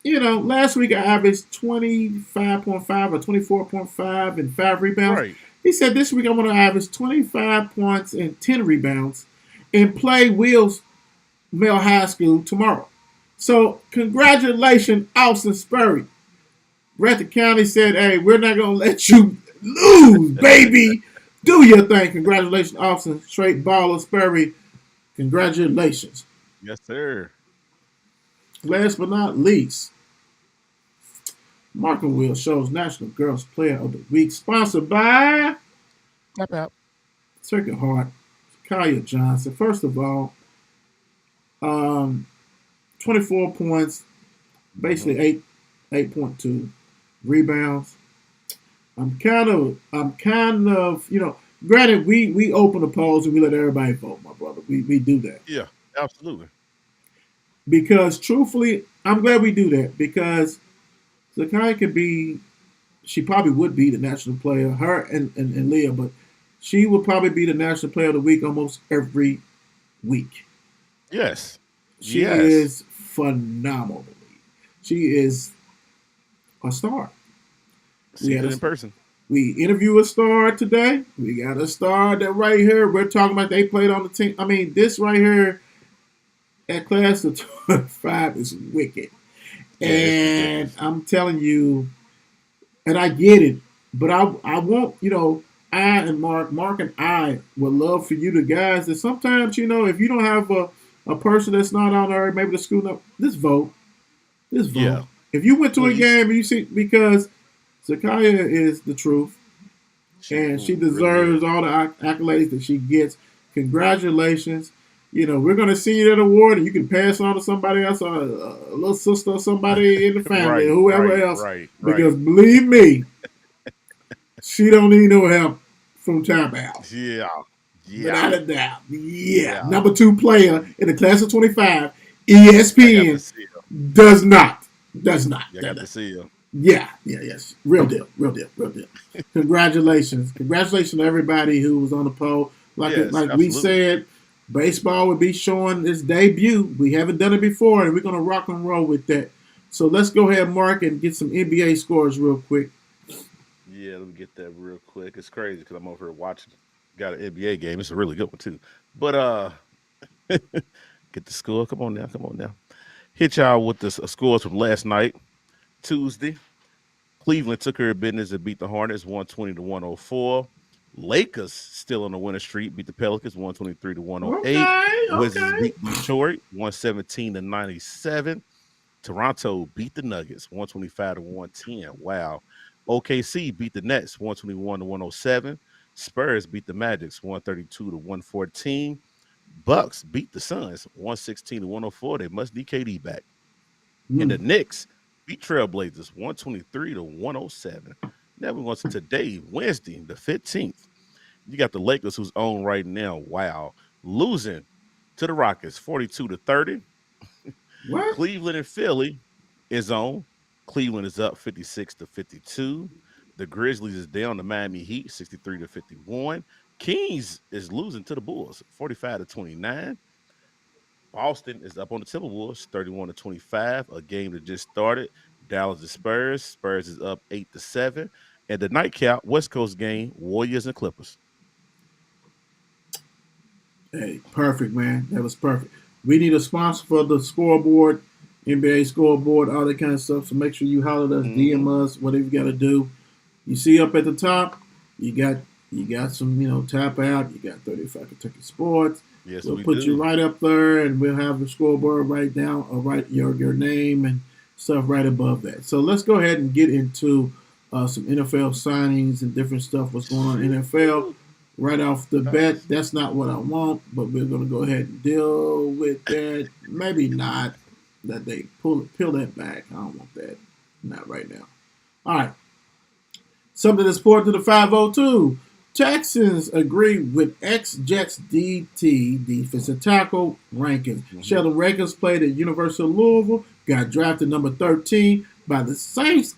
last week I averaged 25.5 or 24.5 and 5 rebounds. Right. He said this week I'm going to average 25 points and 10 rebounds and play Will's Male High School tomorrow. So, congratulations, Austin Sperry. Breathitt County said, hey, we're not going to let you lose, baby. Do your thing. Congratulations, Austin. Straight baller, Sperry. Congratulations. Yes, sir. Last but not least, Mark and Will shows National Girls Player of the Week, sponsored by Tap out. Sacred Heart, Kaya Johnson. First of all, 24 points, basically 8.2 rebounds. I'm kind of, granted we open the polls and we let everybody vote, my brother. We do that. Yeah, absolutely. Because truthfully, I'm glad we do that because Zakiya she probably would be the national player, her and Leah, but she would probably be the national player of the week almost every week. Yes. She is phenomenal. She is a star. See it in person. We interview a star today. We got a star that right here. We're talking about they played on the team. I mean, this right here at class of 25 is wicked. Yeah, and I'm telling you, and I get it, but I want, I and Mark and I would love for you, the guys, that sometimes, if you don't have a person that's not on there, maybe the school, just vote. Just vote. Yeah. If you went to a Please. game and you see, because Zakiya is the truth, and she deserves all the accolades that she gets. Congratulations. We're going to see you that award, and you can pass on to somebody else, or a little sister or somebody in the family, or whoever else. Right. Because believe me, she don't need no help from Tap Out. Yeah. Without a doubt. Yeah. Number 2 player in the class of 25, I got the ESPN seal. does not. I got the seal. Yes. Real deal. Congratulations to everybody who was on the poll. Like we absolutely. said, baseball would be showing its debut. We haven't done it before, and we're going to rock and roll with that. So let's go ahead, Mark, and get some NBA scores real quick. Yeah, let me get that real quick. It's crazy because I'm over here watching. Got an NBA game. It's a really good one too. But get the score. Come on now. Come on now. Hit y'all with the scores from last night, Tuesday. Cleveland took care of business and beat the Hornets 120 to 104. Lakers still on the winning streak, beat the Pelicans 123 to 108. Okay, Wizards okay. beat Detroit 117 to 97. Toronto beat the Nuggets 125 to 110. Wow. OKC beat the Nets 121 to 107. Spurs beat the Magics 132 to 114. Bucks beat the Suns 116 to 104. They must need KD back. And the Mm. Knicks beat Trailblazers 123 to 107. Now we're going to today, Wednesday, the 15th. You got the Lakers who's on right now. Wow. Losing to the Rockets 42 to 30. What? Cleveland and Philly is on. Cleveland is up 56 to 52. The Grizzlies is down to Miami Heat 63 to 51. Kings is losing to the Bulls 45 to 29. Boston is up on the Timberwolves 31 to 25, a game that just started. Dallas is Spurs. Spurs is up 8 to 7. And the nightcap West Coast game, Warriors and Clippers. Hey, perfect, man. That was perfect. We need a sponsor for the scoreboard, NBA scoreboard, all that kind of stuff. So make sure you holler at us, DM Mm-hmm. us, whatever you got to do. You see up at the top, you got some, tap out. You got 35 Kentucky Sports. Yes, We'll we put you do. right up there, and we'll have the scoreboard right down, or write your name and stuff right above that. So let's go ahead and get into some NFL signings and different stuff. What's going on in NFL? Right off the bat, that's not what I want, but we're going to go ahead and deal with that. Maybe not that they peel that back. I don't want that. Not right now. All right. Something that's important to the 502. Texans agree with ex-Jets DT defensive tackle Rankins. Mm-hmm. Sheldon Rankins played at University of Louisville, got drafted number 13 by the Saints.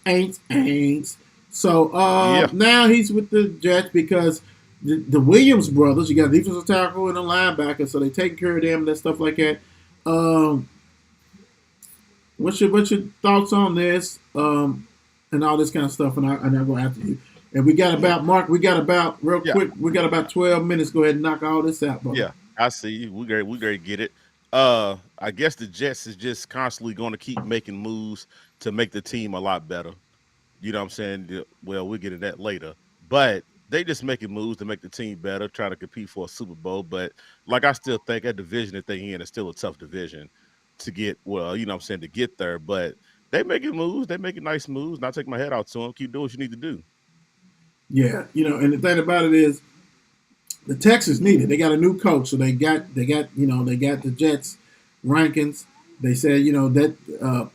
So Yeah. now he's with the Jets because the Williams brothers, you got a defensive tackle and a linebacker, so they take care of them and stuff like that. Um, what's your thoughts on this and all this kind of stuff? And I'll go after you. And we got about Mark. We got about real Yeah. quick. We got about 12 minutes. Go ahead and knock all this out, brother. Yeah. I see you. We great get it. I guess the Jets is just constantly going to keep making moves to make the team a lot better. You know what I'm saying? Well, we'll get to that later. But they just making moves to make the team better, trying to compete for a Super Bowl. But like I still think that division that they in is still a tough division to get, well, you know what I'm saying, to get there. But they making moves, they making nice moves. Not taking my head out to them. Keep doing what you need to do. Yeah, and the thing about it is, the Texans need it. They got a new coach, so they got they got the Jets rankings. They said that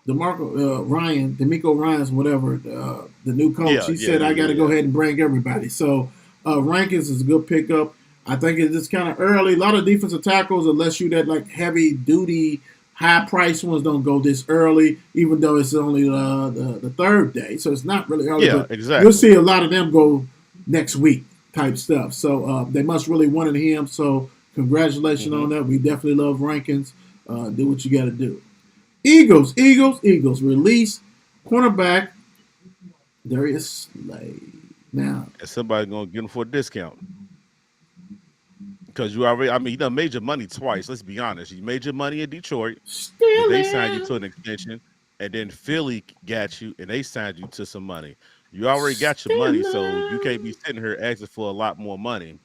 D'Amico Ryans, whatever, the new coach, he said, I got to go ahead and bring everybody. So Rankins is a good pickup. I think it's just kind of early. A lot of defensive tackles, unless you that like heavy duty, high price ones, don't go this early, even though it's only the third day. So it's not really early. Yeah, but exactly. you'll see a lot of them go next week type stuff. So they must really wanted him. So congratulations on that. We definitely love Rankins. Do what you got to do. Eagles release cornerback Darius Slay. Now, And somebody's going to get him for a discount. Because you already, I mean, you done made your money twice. Let's be honest. You made your money in Detroit. still They signed you there. to an extension. And then Philly got you, and they signed you to some money. You already got your money, so you can't be sitting here asking for a lot more money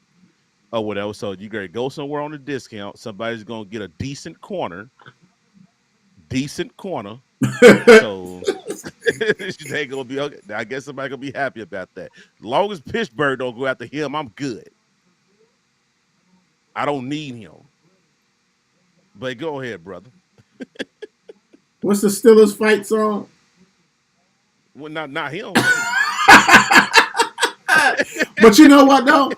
or whatever. So you got to go somewhere on a discount. Somebody's going to get a decent corner. So they gonna be okay. I guess somebody gonna be happy about that. As long as Pittsburgh don't go after him, I'm good. I don't need him. But go ahead, brother. What's the Steelers fight song? Well, not him. But you know what though?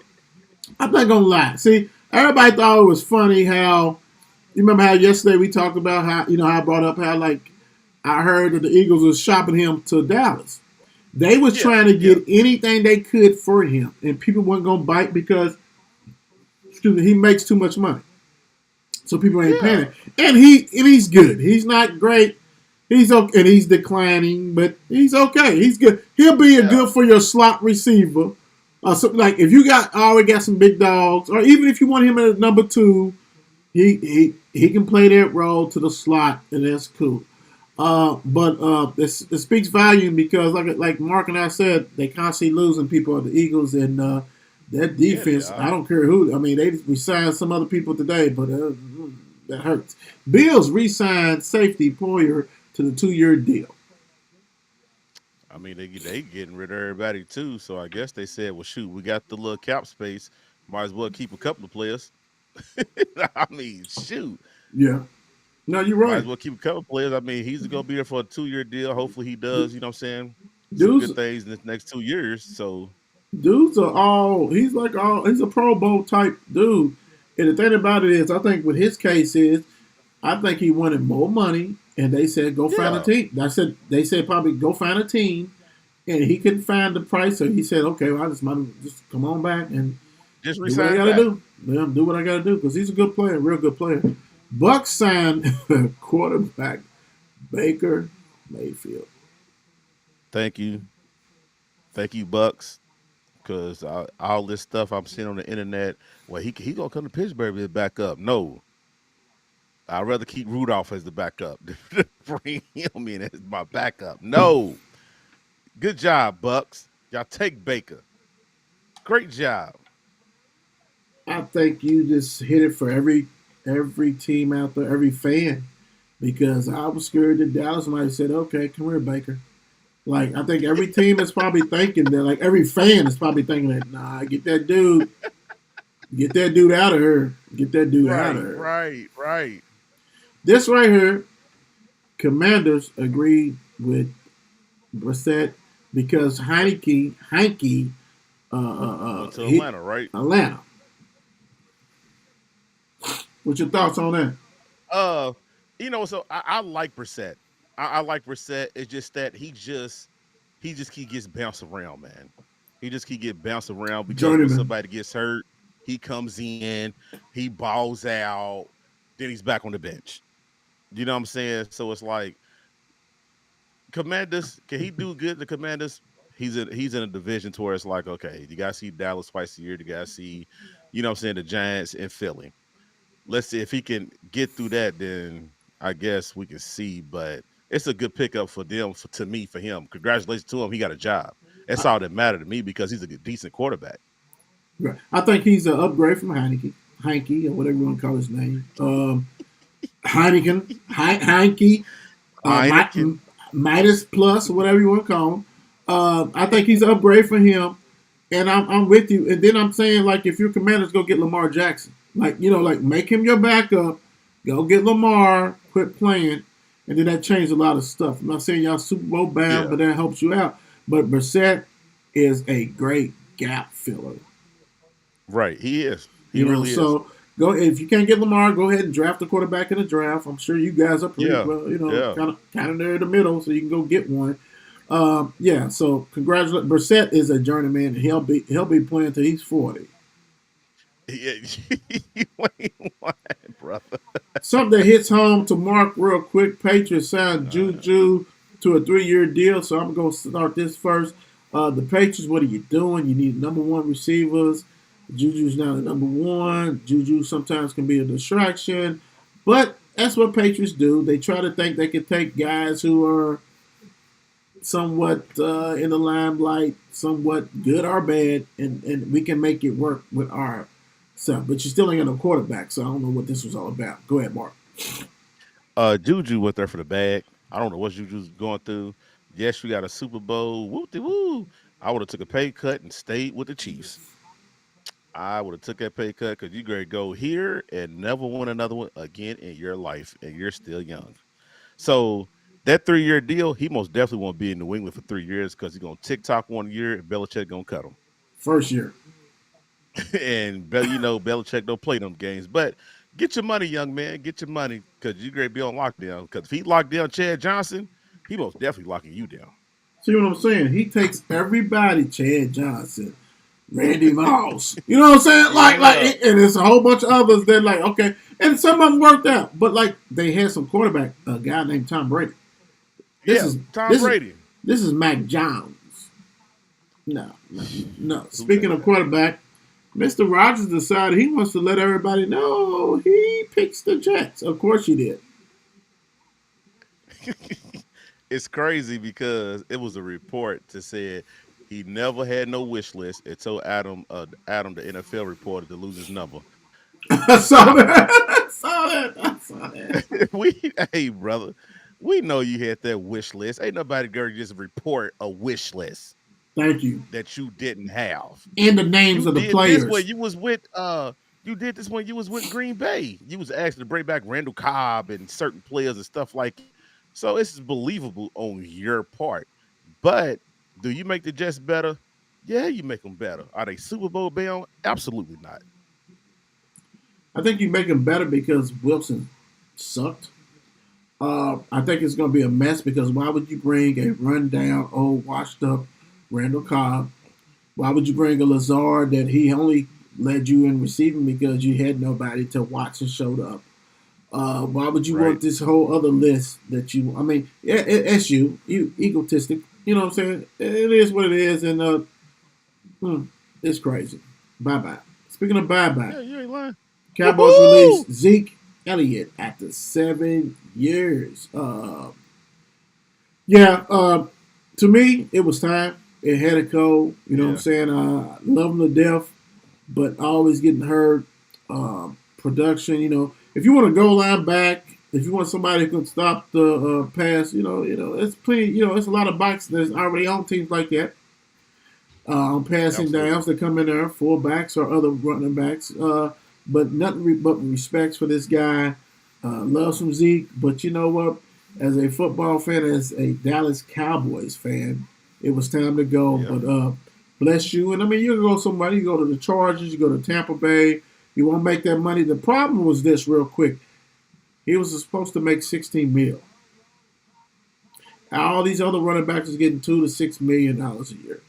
I'm not gonna lie. See, everybody thought it was funny how you remember how yesterday we talked about how how I brought up how like I heard that the Eagles was shopping him to Dallas. They was trying to get anything they could for him, and people weren't gonna bite because he makes too much money. So people ain't paying it. And he's good. He's not great. He's okay, and he's declining, but he's okay. He's good. He'll be a Yeah. good for your slot receiver. So like if you got already got some big dogs, or even if you want him at number two, he can play that role to the slot, and that's cool. But it speaks volume because like Mark and I said, they constantly losing people at the Eagles, and that Yeah, they defense. I are. don't care who. I mean, they re-signed some other people today, but that hurts. Bills re-signed safety Poyer to the 2-year deal. I mean, they getting rid of everybody too. So I guess they said, well, shoot, we got the little cap space. Might as well keep a couple of players. I mean, shoot, Yeah. No, you're might right. as well keep a couple of players. I mean, he's gonna be there for a 2 year deal. Hopefully, he does. You know what I'm saying? Some Dudes, good things in the next 2 years. So dudes are all. He's like all. He's a Pro Bowl type dude. And the thing about it is, I think with his case is, I think he wanted more money, and they said go find a yeah, team. I said they said probably go find a team, and he couldn't find the price, so he said, okay, well, I just might just come on back and just do what I resign got to back. do. Yeah, do what I got to do because he's a good player, real good player. Bucks signed quarterback Baker Mayfield. Thank you, thank you, Bucks. Because all this stuff I'm seeing on the internet, well, he gonna come to Pittsburgh to back up. No, I'd rather keep Rudolph as the backup than bring him in as my backup. No, good job, Bucks. Y'all take Baker. Great job. I think you just hit it for every team out there, every fan, because I was scared that Dallas might have said, okay, come here, Baker. Like I think every team is probably thinking that. Like every fan is probably thinking that. Nah, get that dude out of here. Get that dude out of Right, here. right, right. This right here, Commanders agree with Brissett because Heineke, Went to he Atlanta, right? Atlanta. What's your thoughts on that? Uh, so I like Brissett. I like Brissett. It's just that he gets bounced around, man. He just keep get bounced around because when Journeyman. somebody gets hurt, he comes in, he balls out, then he's back on the bench. You know what I'm saying? So it's like Commanders, can he do good? The Commanders, he's in a division to where it's like, okay, you guys see Dallas twice a year, you guys see, you know what I'm saying, the Giants and Philly. Let's see if he can get through that, then I guess we can see. But it's a good pickup for them, to me, for him. Congratulations to him. He got a job. That's all that mattered to me because he's a decent quarterback. Right. I think he's an upgrade from Heineke, or whatever you want to call his name. Heineke, Heineken. Midas Plus, or whatever you want to call him. I think he's an upgrade for him, and I'm with you. And then I'm saying, like, if your Commanders go get Lamar Jackson, like like make him your backup, go get Lamar, quit playing, and then that changed a lot of stuff. I'm not saying y'all Super Bowl bound, Yeah, but that helps you out. But Brissett is a great gap filler. right. He is. He really is. So go if you can't get Lamar, go ahead and draft a quarterback in the draft. I'm sure you guys are pretty Yeah, well, yeah. kind of there in the middle, so you can go get one. Yeah. So congratulations, Brissett is a journeyman. He'll be playing till he's 40. Yeah. Wait, what, brother? Something that hits home to Mark real quick. Patriots signed Uh, Juju to a 3-year deal. So I'm going to start this first. The Patriots, what are you doing? You need number one receivers. Juju's now the number one. Juju sometimes can be a distraction, but that's what Patriots do. They try to think they can take guys who are somewhat in the limelight, somewhat good or bad, and we can make it work with our stuff. But you still ain't got no quarterback, so I don't know what this was all about. Go ahead, Mark. Juju went there for the bag. I don't know what Juju's going through. Yes, we got a Super Bowl. Whoop de woo. I would have took a pay cut and stayed with the Chiefs. I would have took that pay cut because you gonna go here and never win another one again in your life, and you're still young. So that 3 year deal, he most definitely won't be in New England for 3 years because he's gonna TikTok 1 year and Belichick gonna cut him. First year. And Belichick don't play them games. But get your money, young man. Get your money because you're gonna be on lockdown. Because if he locked down Chad Johnson, he most definitely locking you down. See what I'm saying? He takes everybody, Chad Johnson, Randy Moss. You know what I'm saying? Yeah. And there's a whole bunch of others that okay, and some of them worked out, but like they had some quarterback, a guy named Tom Brady. This Yeah, is Tom this is Brady. this is Mac Jones. No, no, no. Who said Speaking of that? quarterback, Mr. Rogers decided he wants to let everybody know he picks the Jets. Of course he did. It's crazy because it was a report that said he never had no wish list. It told Adam, the NFL reporter, to lose his number. I saw Stop it. that. I saw that. I saw that. Hey brother, we know you had that wish list. Ain't nobody gonna just report a wish list Thank you. that you didn't have. And the names You of the did this players. when you was with you did this when you was with Green Bay. You was asked to bring back Randall Cobb and certain players and stuff like that. So it's believable on your part. But do you make the Jets better? Yeah, you make them better. Are they Super Bowl bound? Absolutely not. I think you make him better because Wilson sucked. I think it's going to be a mess because why would you bring a rundown, old, washed up Randall Cobb? Why would you bring a Lazard that he only led you in receiving because you had nobody to watch and showed up? Why would you Right. want this whole other list that you? I mean, yeah, it's you egotistic. You know what I'm saying? It is what it is, and it's crazy. Bye bye. Speaking of bye bye, Yeah, you ain't lying. Cowboys Woohoo! released Zeke Elliott after 7 years. Yeah, to me, it was time. It had a cold. You know what I'm Yeah. saying? Love him to death, but always getting hurt. Production, if you want to goal line back, if you want somebody who can stop the pass, it's plenty. It's a lot of backs that's already on teams like that. On passing Absolutely. downs that come in there, fullbacks or other running backs. But nothing but respects for this guy. Loves some Zeke, but you know what? As a football fan, as a Dallas Cowboys fan, it was time to go. Yeah. But bless you. And I mean, you can go somewhere. You go to the Chargers. You go to Tampa Bay. You won't make that money. The problem was this, real quick. He was supposed to make 16 mil. All these other running backs is getting $2 to $6 million a year.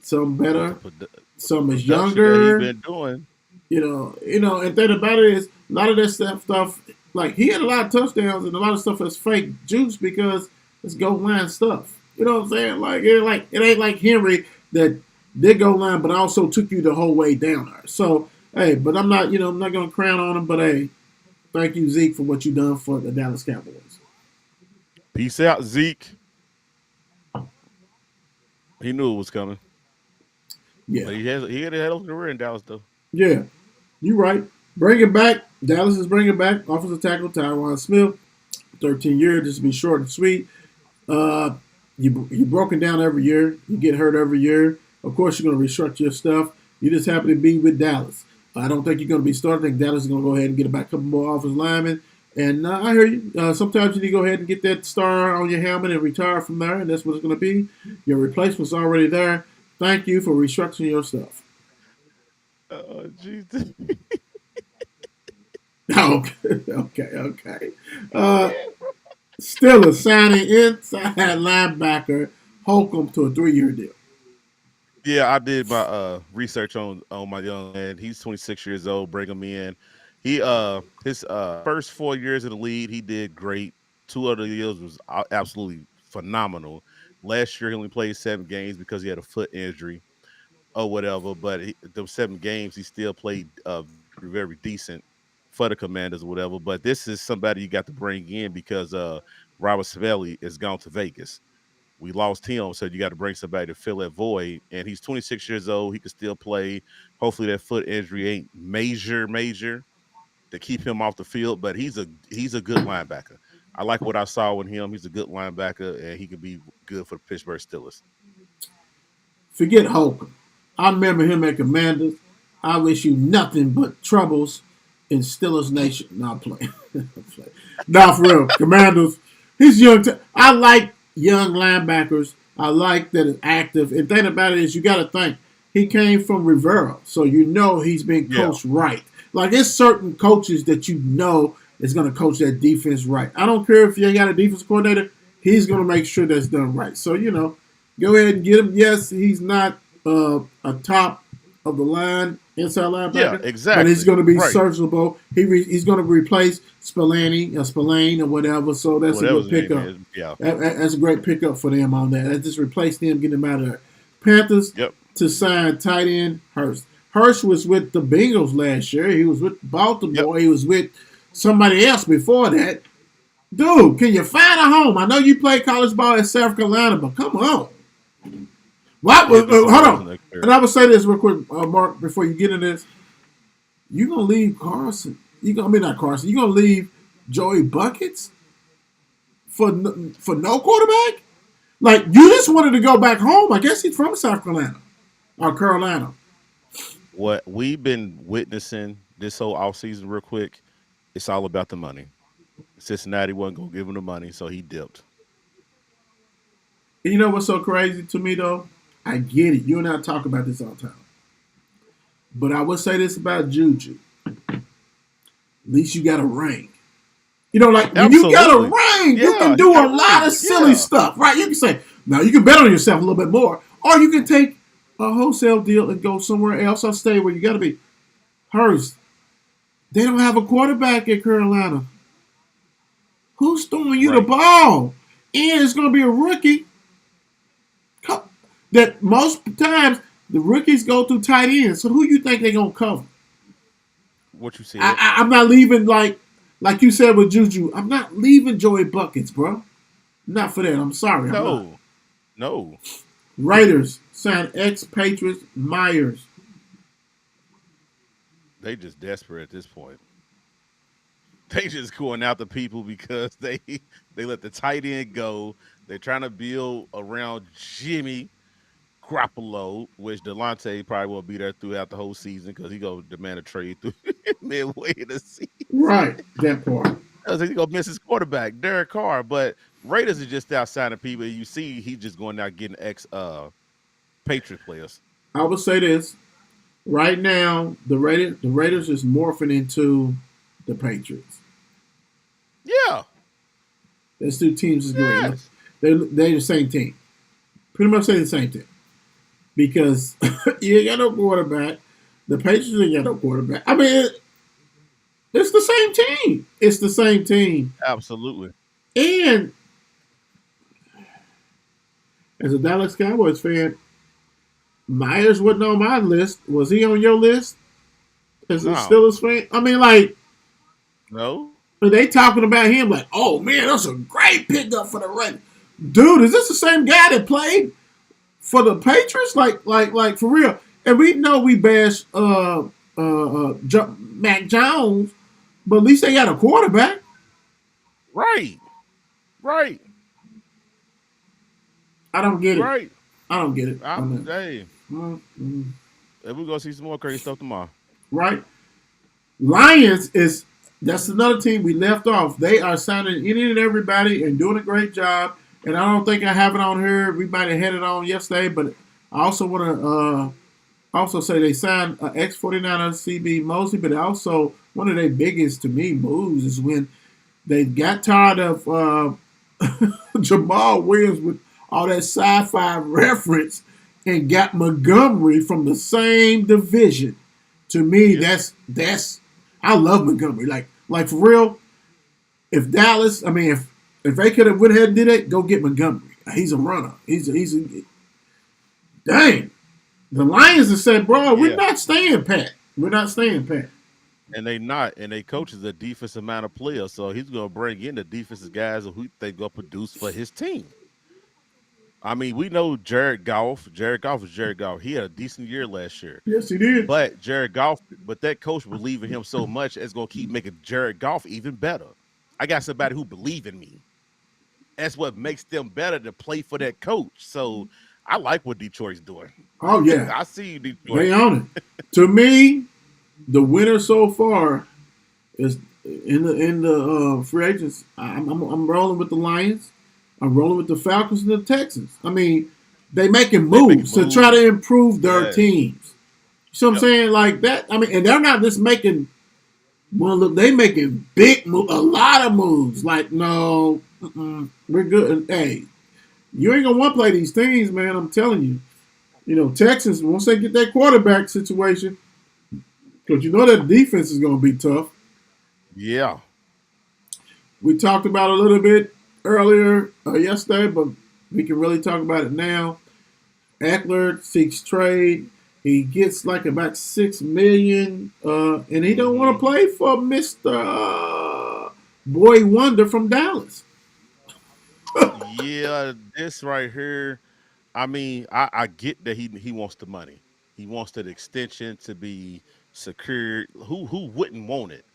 Some With better, the some is production that he younger. been doing. And thing about it is a lot of that stuff. Like he had a lot of touchdowns and a lot of stuff that's fake juice because it's goal line stuff. You know what I'm saying? It ain't like Henry that did go line, but also took you the whole way down there. So hey, but I'm not gonna crown on him. But hey, thank you Zeke for what you done for the Dallas Cowboys. Peace out, Zeke. He knew it was coming. Yeah, But he had a hell of a career in Dallas though. yeah, you right. Bring it back. Dallas is bringing back offensive tackle Tyron Smith. 13 years, just to be short and sweet. Uh, you're broken down every year. You get hurt every year. Of course, you're going to restructure your stuff. You just happen to be with Dallas. I don't think you're going to be starting. I think Dallas is going to go ahead and get about a couple more offensive linemen. And I hear you. Sometimes you need to go ahead and get that star on your helmet and retire from there, and that's what it's going to be. Your replacement's already there. Thank you for restructuring your stuff. Oh Jesus. Okay, okay. Uh, Steelers signing inside linebacker Holcomb to a 3-year deal. Yeah, I did my research on my young man. He's 26 years old. Bring him in. He his first 4 years in the league, he did great. 2 other years was absolutely phenomenal. Last year he only played 7 games because he had a foot injury or whatever. But those 7 games he still played very, very decent for the Commanders or whatever. But this is somebody you got to bring in because Robert Savelli is gone to Vegas. We lost him, so you got to bring somebody to fill that void. And he's 26 years old. He can still play. Hopefully, that foot injury ain't major to keep him off the field. But he's a good linebacker. I like what I saw with him. He's a good linebacker, and he could be good for the Pittsburgh Steelers. Forget Holcomb. I remember him at Commanders. I wish you nothing but troubles in Steelers Nation. Not playing. Not for real. Commanders. He's young. I like young linebackers. I like that it's active. And the thing about it is, you got to think he came from Rivera, so you know he's been Yeah, coached right. Like there's certain coaches that you know is going to coach that defense right. I don't care if you ain't got a defense coordinator. He's going to make sure that's done right. So go ahead and get him. Yes, he's not a top of the line inside Yeah, linebacker, but he's exactly. going to be Right. searchable. He's going to replace Spillane or whatever. So that's a Whatever good his name pickup. is. Yeah. That's a great pickup for them on that. That just replaced them, getting them out of there. Panthers Yep. to sign tight end Hurst. Hurst was with the Bengals last year. He was with Yep. Baltimore. He was with somebody else before that. Dude, can you find a home? I know you played college ball at South Carolina, but come on. What? Get this Hold somewhere else on. next year. And I would say this real quick, Mark, before you get into this. You gonna leave Carson? Not Carson. You gonna leave Joey Buckets for no quarterback? Like, you just wanted to go back home. I guess he's from South Carolina or Carolina. What we've been witnessing this whole offseason, real quick, it's all about the money. Cincinnati wasn't gonna give him the money, so he dipped. And you know what's so crazy to me though? I get it. You and I talk about this all the time. But I would say this about Juju. At least you got a ring. You know, like when you got a Absolutely. ring, you Yeah, can he do got a a lot ring. of silly Yeah. stuff, right? You can say, now you can bet on yourself a little bit more, or you can take a wholesale deal and go somewhere else or stay where you got to be. Hurst, they don't have a quarterback at Carolina. Who's throwing you the Right. ball? And it's going to be a rookie. That most times the rookies go through tight ends. So who you think they're going to cover? What you said. I'm not leaving like you said with Juju. I'm not leaving Joey Buckets, bro. Not for that. I'm sorry. I'm not. No. No. Raiders signed ex-Patriots Myers. They just desperate at this point. They just going out the people because they let the tight end go. They're trying to build around Jimmy Garoppolo, which Delonte probably will be there throughout the whole season because he go demand a trade through midway in the season. Right, that part. I was like, he gonna miss his quarterback, Derek Carr. But Raiders are just out signing people. You see, he's just going out getting ex Patriot players. I would say this. Right now, the Raiders is morphing into the Patriots. Yeah. Those two teams is great. Yes. They're the same team. Pretty much say the same thing. Because you ain't got no quarterback. The Patriots ain't got no quarterback. I mean, it's the same team. It's the same team. Absolutely. And as a Dallas Cowboys fan, Myers wasn't on my list. Was he on your list? As a No. Steelers fan? I mean, like, No. they talking about him like, oh man, that's a great pickup for the Raiders. Dude, is this the same guy that played for the Patriots? Like for real? And we know we bash Mac Jones, but at least they got a quarterback. Right. Right. I don't get it. Right. I don't get it. Hey, Mm-hmm. and we're gonna see some more crazy stuff tomorrow. Right? Lions that's another team we left off. They are signing any and everybody and doing a great job. And I don't think I have it on here. We might have had it on yesterday, but I also want to also say they signed ex-49er CB Mosley, but also one of their biggest, to me, moves is when they got tired of Jamal Williams with all that sci-fi reference and got Montgomery from the same division. To me, that's I love Montgomery. Like for real, if Dallas, I mean, if they could have went ahead and did it, go get Montgomery. He's a runner. He's a dang. The Lions have said, bro, we're not staying pat. We're not staying pat. And they not, and they coach is a defensive amount of players, so he's gonna bring in the defensive guys who they gonna produce for his team. I mean, we know Jared Goff. Jared Goff is Jared Goff. He had a decent year last year. Yes, he did. But that coach believed in him so much, it's gonna keep making Jared Goff even better. I got somebody who believe in me. That's what makes them better to play for that coach. So I like what Detroit's doing. Oh yeah, I see you, Detroit. they on it. To me, the winner so far is in the free agents. I'm rolling with the Lions. I'm rolling with the Falcons and the Texans. I mean, they making moves to try to improve their teams. You see what I'm saying? Like that. I mean, and they're not just making. Well, look, they making a lot of moves. Like, no, we're good. And, hey, you ain't gonna want to play these teams, man. I'm telling you. You know, Texans, once they get that quarterback situation, Because you know that defense is going to be tough. Yeah. We talked about it a little bit earlier yesterday, but we can really talk about it now. Eckler seeks trade. He gets like about $6 million, and he don't want to play for Mister Boy Wonder from Dallas. Yeah, this right here. I mean, I get that he wants the money. He wants that extension to be secured. Who wouldn't want it?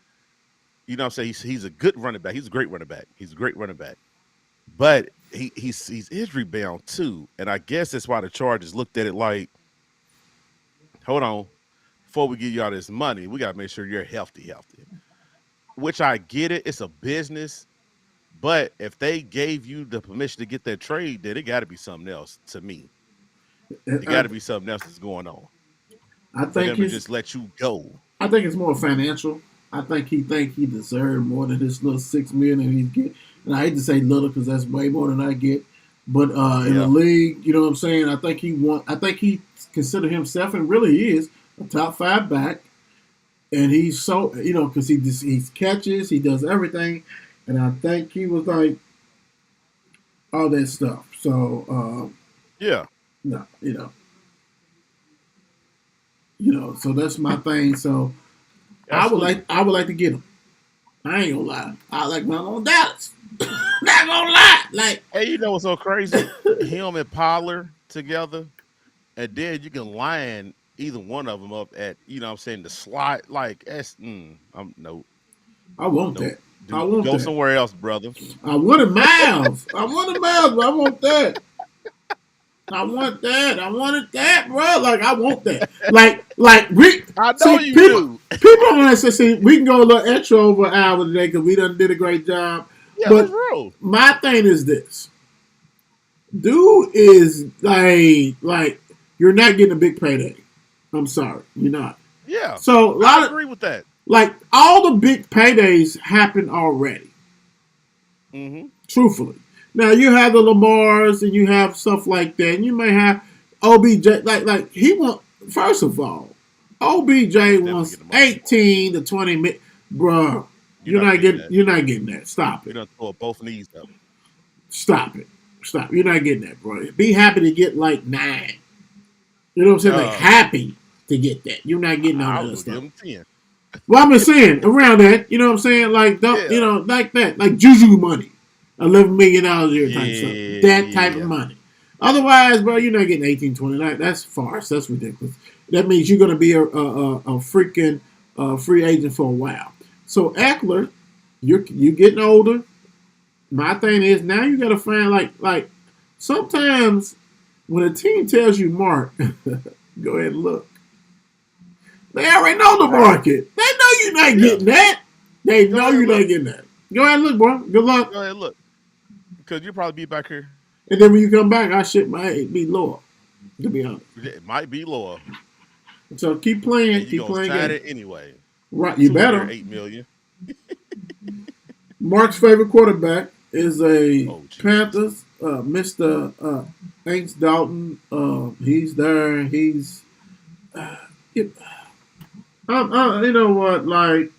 You know what I'm saying? He's a good running back. He's a great running back. He's a great running back. But he's injury bound too. And I guess that's why the Chargers looked at it like, hold on, before we give you all this money, we gotta make sure you're healthy. Which I get it. It's a business. But if they gave you the permission to get that trade, then it got to be something else to me. It got I, to be something else that's going on I for think them to he's. just let you go. I think it's more financial. I think he deserved more than his little $6 million he's get. And I hate to say little because that's way more than I get. But in the Yeah. league, you know what I'm saying. I think he considered himself, and really he is, a top five back. And he's so because he catches, he does everything, and I think he was like all that stuff. So Yeah. no, so that's my thing. So Absolutely. I would like to get him. I ain't gonna lie. I like when I'm on Dallas. Not gonna lie. Like Hey, you know what's so crazy? Him and Pollard together, and then you can line either one of them up at, you know what I'm saying, the slot. Like, no, I want nope. that. I want Go that. somewhere else, brother. I wanted Miles. I wanted Miles, but I want that. I want that. I wanted that, bro. Like I want that. Like we I know see you people. do. People don't understand. See, we can go a little extra over an hour today because we done did a great job. Yeah, let's But roll. my thing is this: dude is like you're not getting a big payday. I'm sorry, you're not. Yeah, So a I lot of agree with that. like all the big paydays happen already. Hmm. Truthfully. Now you have the Lamars and you have stuff like that. And you may have OBJ like he want first of all, OBJ He's definitely wants getting the money for it. 18 to 20 minutes. Bruh, You're not getting that. you're not getting that. Stop You're it. gonna throw both knees up. Stop it. Stop. You're not getting that, bro. Be happy to get like 9. You know what I'm saying? Like Uh, happy to get that. You're not getting all that I'll other go give stuff. him 10. Well, I'm just saying around that. You know what I'm saying? Like don't Yeah, like that. Like Juju money. $11 million a year type stuff. That type of yeah. money. Otherwise, bro, you're not getting 18, 29. That's farce. That's ridiculous. That means you're going to be a freaking free agent for a while. So Eckler, you're getting older. My thing is now you got to find like sometimes when a team tells you Mark, go ahead and look. They already know the Right. market. They know you're not Yeah. getting that. They Go know ahead, you're not look. getting that. Go ahead and look, bro. Good luck. Go ahead, look. Because you'll probably be back here. And then when you come back, our shit might be lower, to be honest. It might be lower, So keep and playing, you're keep gonna playing sign games. it anyway. Right, you 2 year, better. 8 million. Mark's favorite quarterback is a Oh Jesus. Panthers, Mr. Hanks Dalton. He's there. He's, you know what? Like,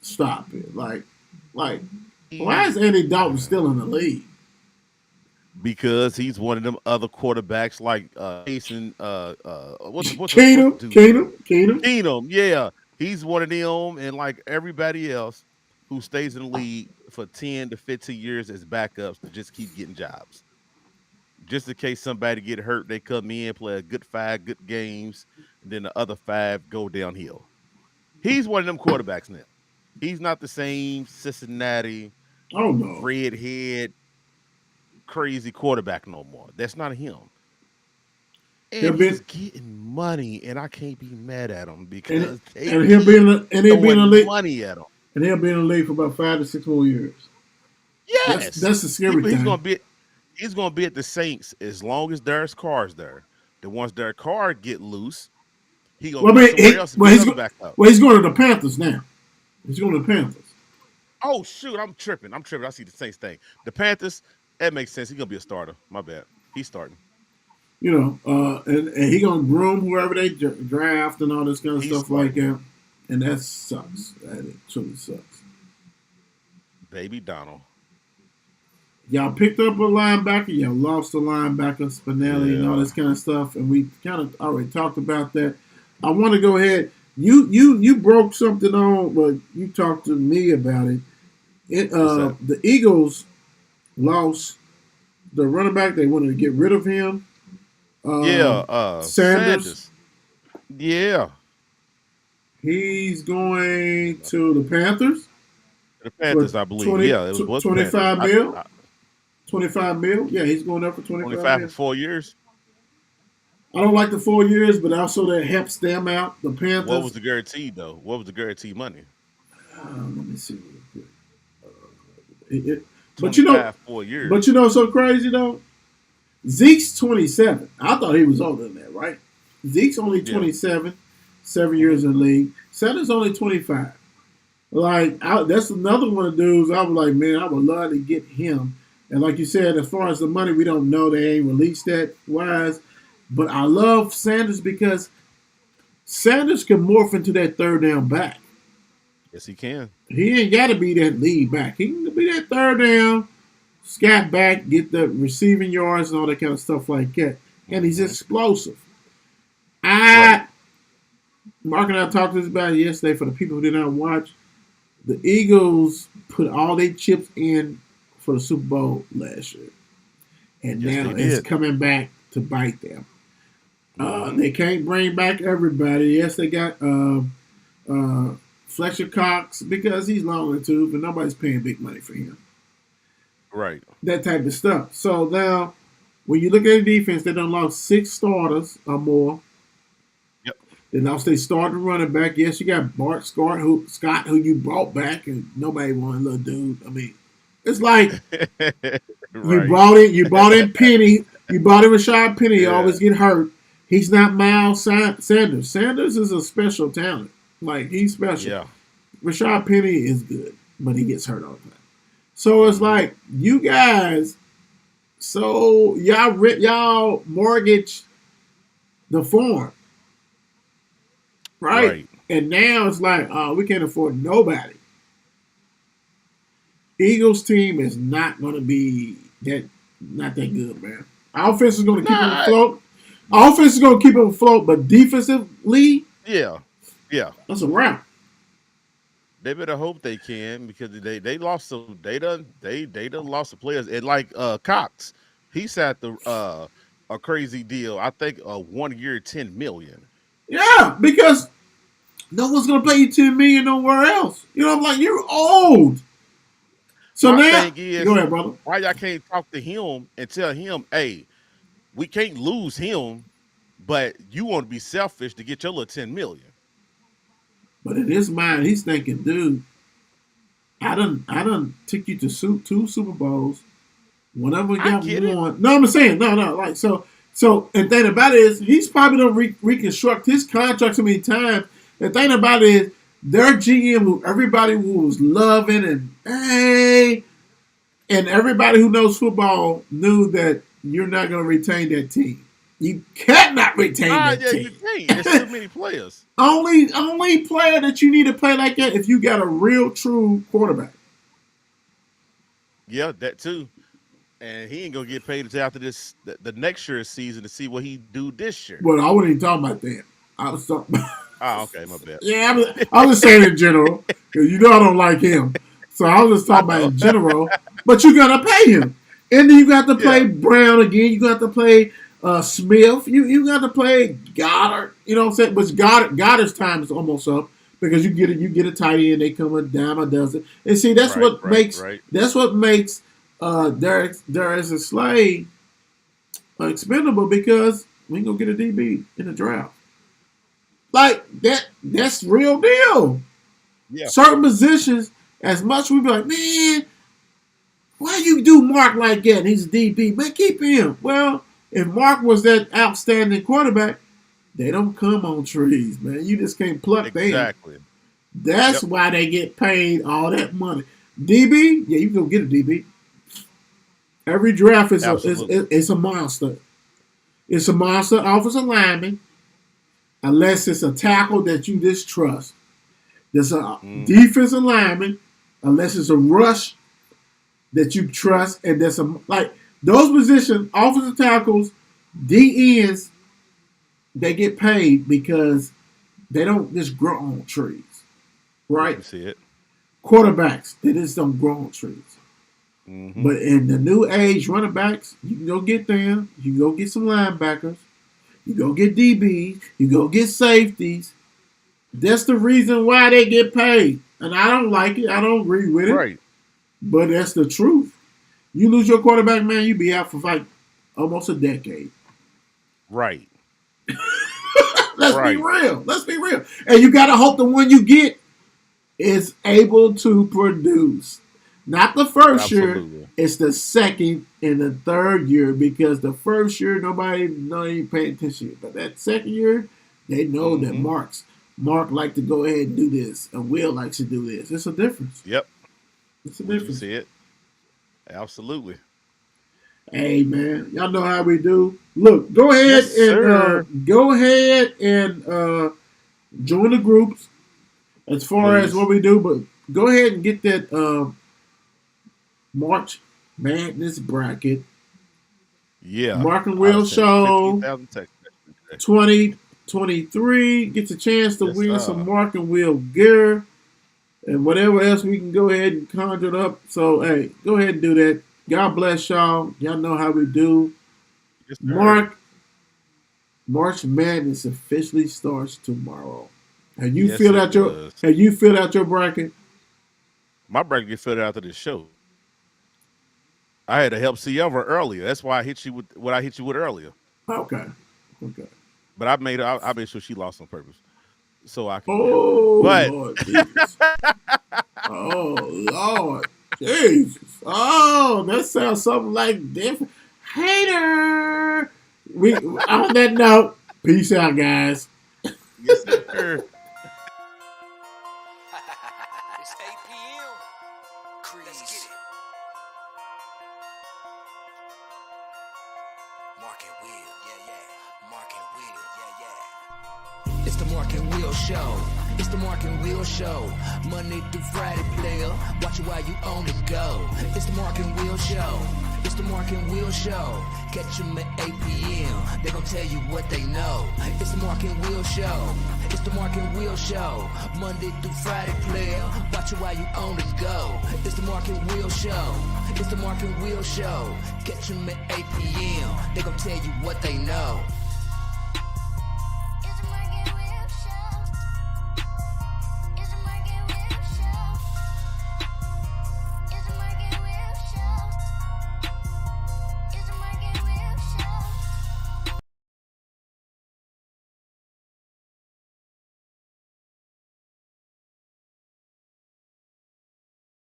stop it. Like, why is Andy Dalton still in the league? Because he's one of them other quarterbacks like Jason what's the Keenum, dude's Keenum, name? Keenum. Keenum, yeah. He's one of them, and like everybody else who stays in the league for 10 to 15 years as backups to just keep getting jobs. Just in case somebody get hurt, they come in, play a good 5 good games, and then the other 5 go downhill. He's one of them quarterbacks now. He's not the same Cincinnati Oh no, redhead crazy quarterback no more. That's not him. he'll And be he's getting money, and I can't be mad at him and because they and he'll be keep in the throwing league money at him. and he'll be in the league for about 5 to 6 more years. Yes, That's the scary he's thing. gonna be at the Saints as long as Derek's Carr's there. Then once Derek Carr get loose, he gonna Well, I go mean, somewhere else and be another backup. he's going to the Panthers now. He's going to the Panthers. Oh shoot, I'm tripping. I'm tripping. I see the Saints thing. The Panthers, that makes sense. He's gonna be a starter. My bad. He's starting. And he gonna groom whoever they draft and all this kind of He's stuff smart. like that, and that sucks. That it truly sucks. Baby Donald. Y'all picked up a linebacker, y'all lost a linebacker, Spinelli, and all Yeah. this kind of stuff, and we kind of already talked about that. I want to go ahead. You broke something on, but you talked to me about it. What's that? The Eagles lost the running back. They wanted to get rid of him. Yeah, Sanders, Sanders. Yeah. he's going to the Panthers The for Panthers, I believe. 20, Yeah, it was Panthers. 25 mil. 25 mil. Yeah, he's going up for 25 25 mil. for 4 years. I don't like the 4 years, but also that helps them out. The What was Panthers. the guarantee though? What was the guaranteed money? Let me see real quick. It- it- but you know, 25 4 years. but you know, so crazy though. Zeke's 27. I thought he was older than that, right? Zeke's only Yeah. 27, 7 years in the league. Sanders only 25. That's another one of the dudes I was like, man, I would love to get him. And like you said, as far as the money, we don't know. They ain't released that wise. But I love Sanders because Sanders can morph into that third down back. Yes, he can. He ain't got to be that lead back. He can be that third down, scat back, get the receiving yards and all that kind of stuff like that. And he's explosive. Right. Mark and I talked about it yesterday for the people who did not watch. The Eagles put all their chips in for the Super Bowl last year. And Yes, now they it's did. coming back to bite them. They can't bring back everybody. Yes, they got Fletcher Cox because he's long in the tooth, but nobody's paying big money for him. Right. That type of stuff. So now, when you look at the defense, they done lost 6 starters or more. Yep. They lost their starting running back. Yes, you got Bart Scott, who you brought back, and nobody wanted little dude. I mean, it's like you Right. brought in Penny, you brought in Rashad Penny. He Yeah. always get hurt. He's not Miles Sanders. Sanders is a special talent. Like, he's special. Yeah. Rashad Penny is good, but he gets hurt all the time. So it's like, you guys, so y'all mortgage the farm, right? Right. And now it's like, we can't afford nobody. Eagles team is not going to be not that good, man. Offense is going to keep them Nah. afloat. Offense is going to keep them afloat, but defensively, Yeah. Yeah. that's a wrap. They better hope they can because they lost some they done lost some players. And like Cox, he sat the a crazy deal. I think 1 year 10 million. Yeah, because no one's going to pay you $10 million nowhere else. You know, I'm like, you're old. So My now, thing is, go ahead, brother. why y'all can't talk to him and tell him, hey, we can't lose him, but you want to be selfish to get your little 10 million. But in his mind, he's thinking, dude, I done took you to 2 Super Bowls. Whenever we I got get it. one. No, I'm saying, no. Like, so, and thing about it is, he's probably done reconstruct his contract so many times. The thing about it is, their GM, who everybody was loving and, hey, and everybody who knows football knew that you're not going to retain that team. You cannot retain that Yeah, team. you can't. There's too many players. Only player that you need to play like that if you got a real true quarterback. Yeah, that too. And he ain't gonna get paid until after the next year's season to see what he do this year. Well, I wasn't even talking about that. I was talking about Oh, okay, my bad. yeah, I was just saying in general because you know I don't like him, so I was just talking about in general. But you gotta pay him, and then you got to play Brown again. You got to play Smith. You got to play Goddard. You know what I'm saying? But Goddard's time is almost up because you get a tight end. They come a dime a dozen, and see that's what makes Darius Slay expendable because we ain't gonna get a DB in the draft. Like that's real deal. Yeah. Certain positions, as much we be like, man, why you do Mark like that? He's a DB, man, keep him. Well, if Mark was that outstanding quarterback, they don't come on trees, man. You just can't pluck them. Exactly. That's why they get paid all that money. DB, yeah, you can go get a DB. Every draft is a milestone. It's a monster offensive lineman unless it's a tackle that you distrust. There's a defensive lineman unless it's a rush that you trust, and there's a like those positions, offensive tackles, D ends, they get paid because they don't just grow on trees, right? I see it. Quarterbacks, they just don't grow on trees. Mm-hmm. But in the new age running backs, you can go get them. You can go get some linebackers. You go get DBs. You go get safeties. That's the reason why they get paid. And I don't like it. I don't agree with it. Right. But that's the truth. You lose your quarterback, man, you be out for like almost a decade. Right. Let's be real. Let's be real. And you got to hope the one you get is able to produce. Not the first year. It's the second and the third year, because the first year nobody paying attention. But that second year, they know that Mark like to go ahead and do this, and Will likes to do this. It's a difference. Yep. It's a difference. You see it. Absolutely. Hey man, y'all know how we do. Look, go ahead and join the groups as far as what we do, but go ahead and get that March Madness bracket. Yeah. Mark and Will Show 2023 gets a chance to win some Mark and Will gear and whatever else we can go ahead and conjure up. So hey, go ahead and do that. God bless y'all. Y'all know how we do. Yes, March Madness officially starts tomorrow. Have you filled out your bracket? My bracket get filled out after this show. I had to help Sierra earlier. That's why I hit you with what I hit you with earlier. Okay. But I made sure she lost on purpose, so I can. Lord Jesus. Oh Lord Jesus. Oh, that sounds something like different. Hater. We on that note, peace out, guys. Yes, sir. It's 8 p.m. Let's get it. Mark and Will, yeah. Mark and Will, yeah. It's the Mark and Will Show. It's the Mark and Will Show. Monday through Friday, player. Watch it while you on the go. It's the Mark and Will Show. It's the Mark and Will Show. Catch them at 8 p.m. They gon' tell you what they know. It's the Mark and Will Show. It's the Mark and Will Show. Monday through Friday, player. Watch it while you on the go. It's the Mark and Will Show. It's the Mark and Will Show. Catch them at 8 p.m. They gon' tell you what they know.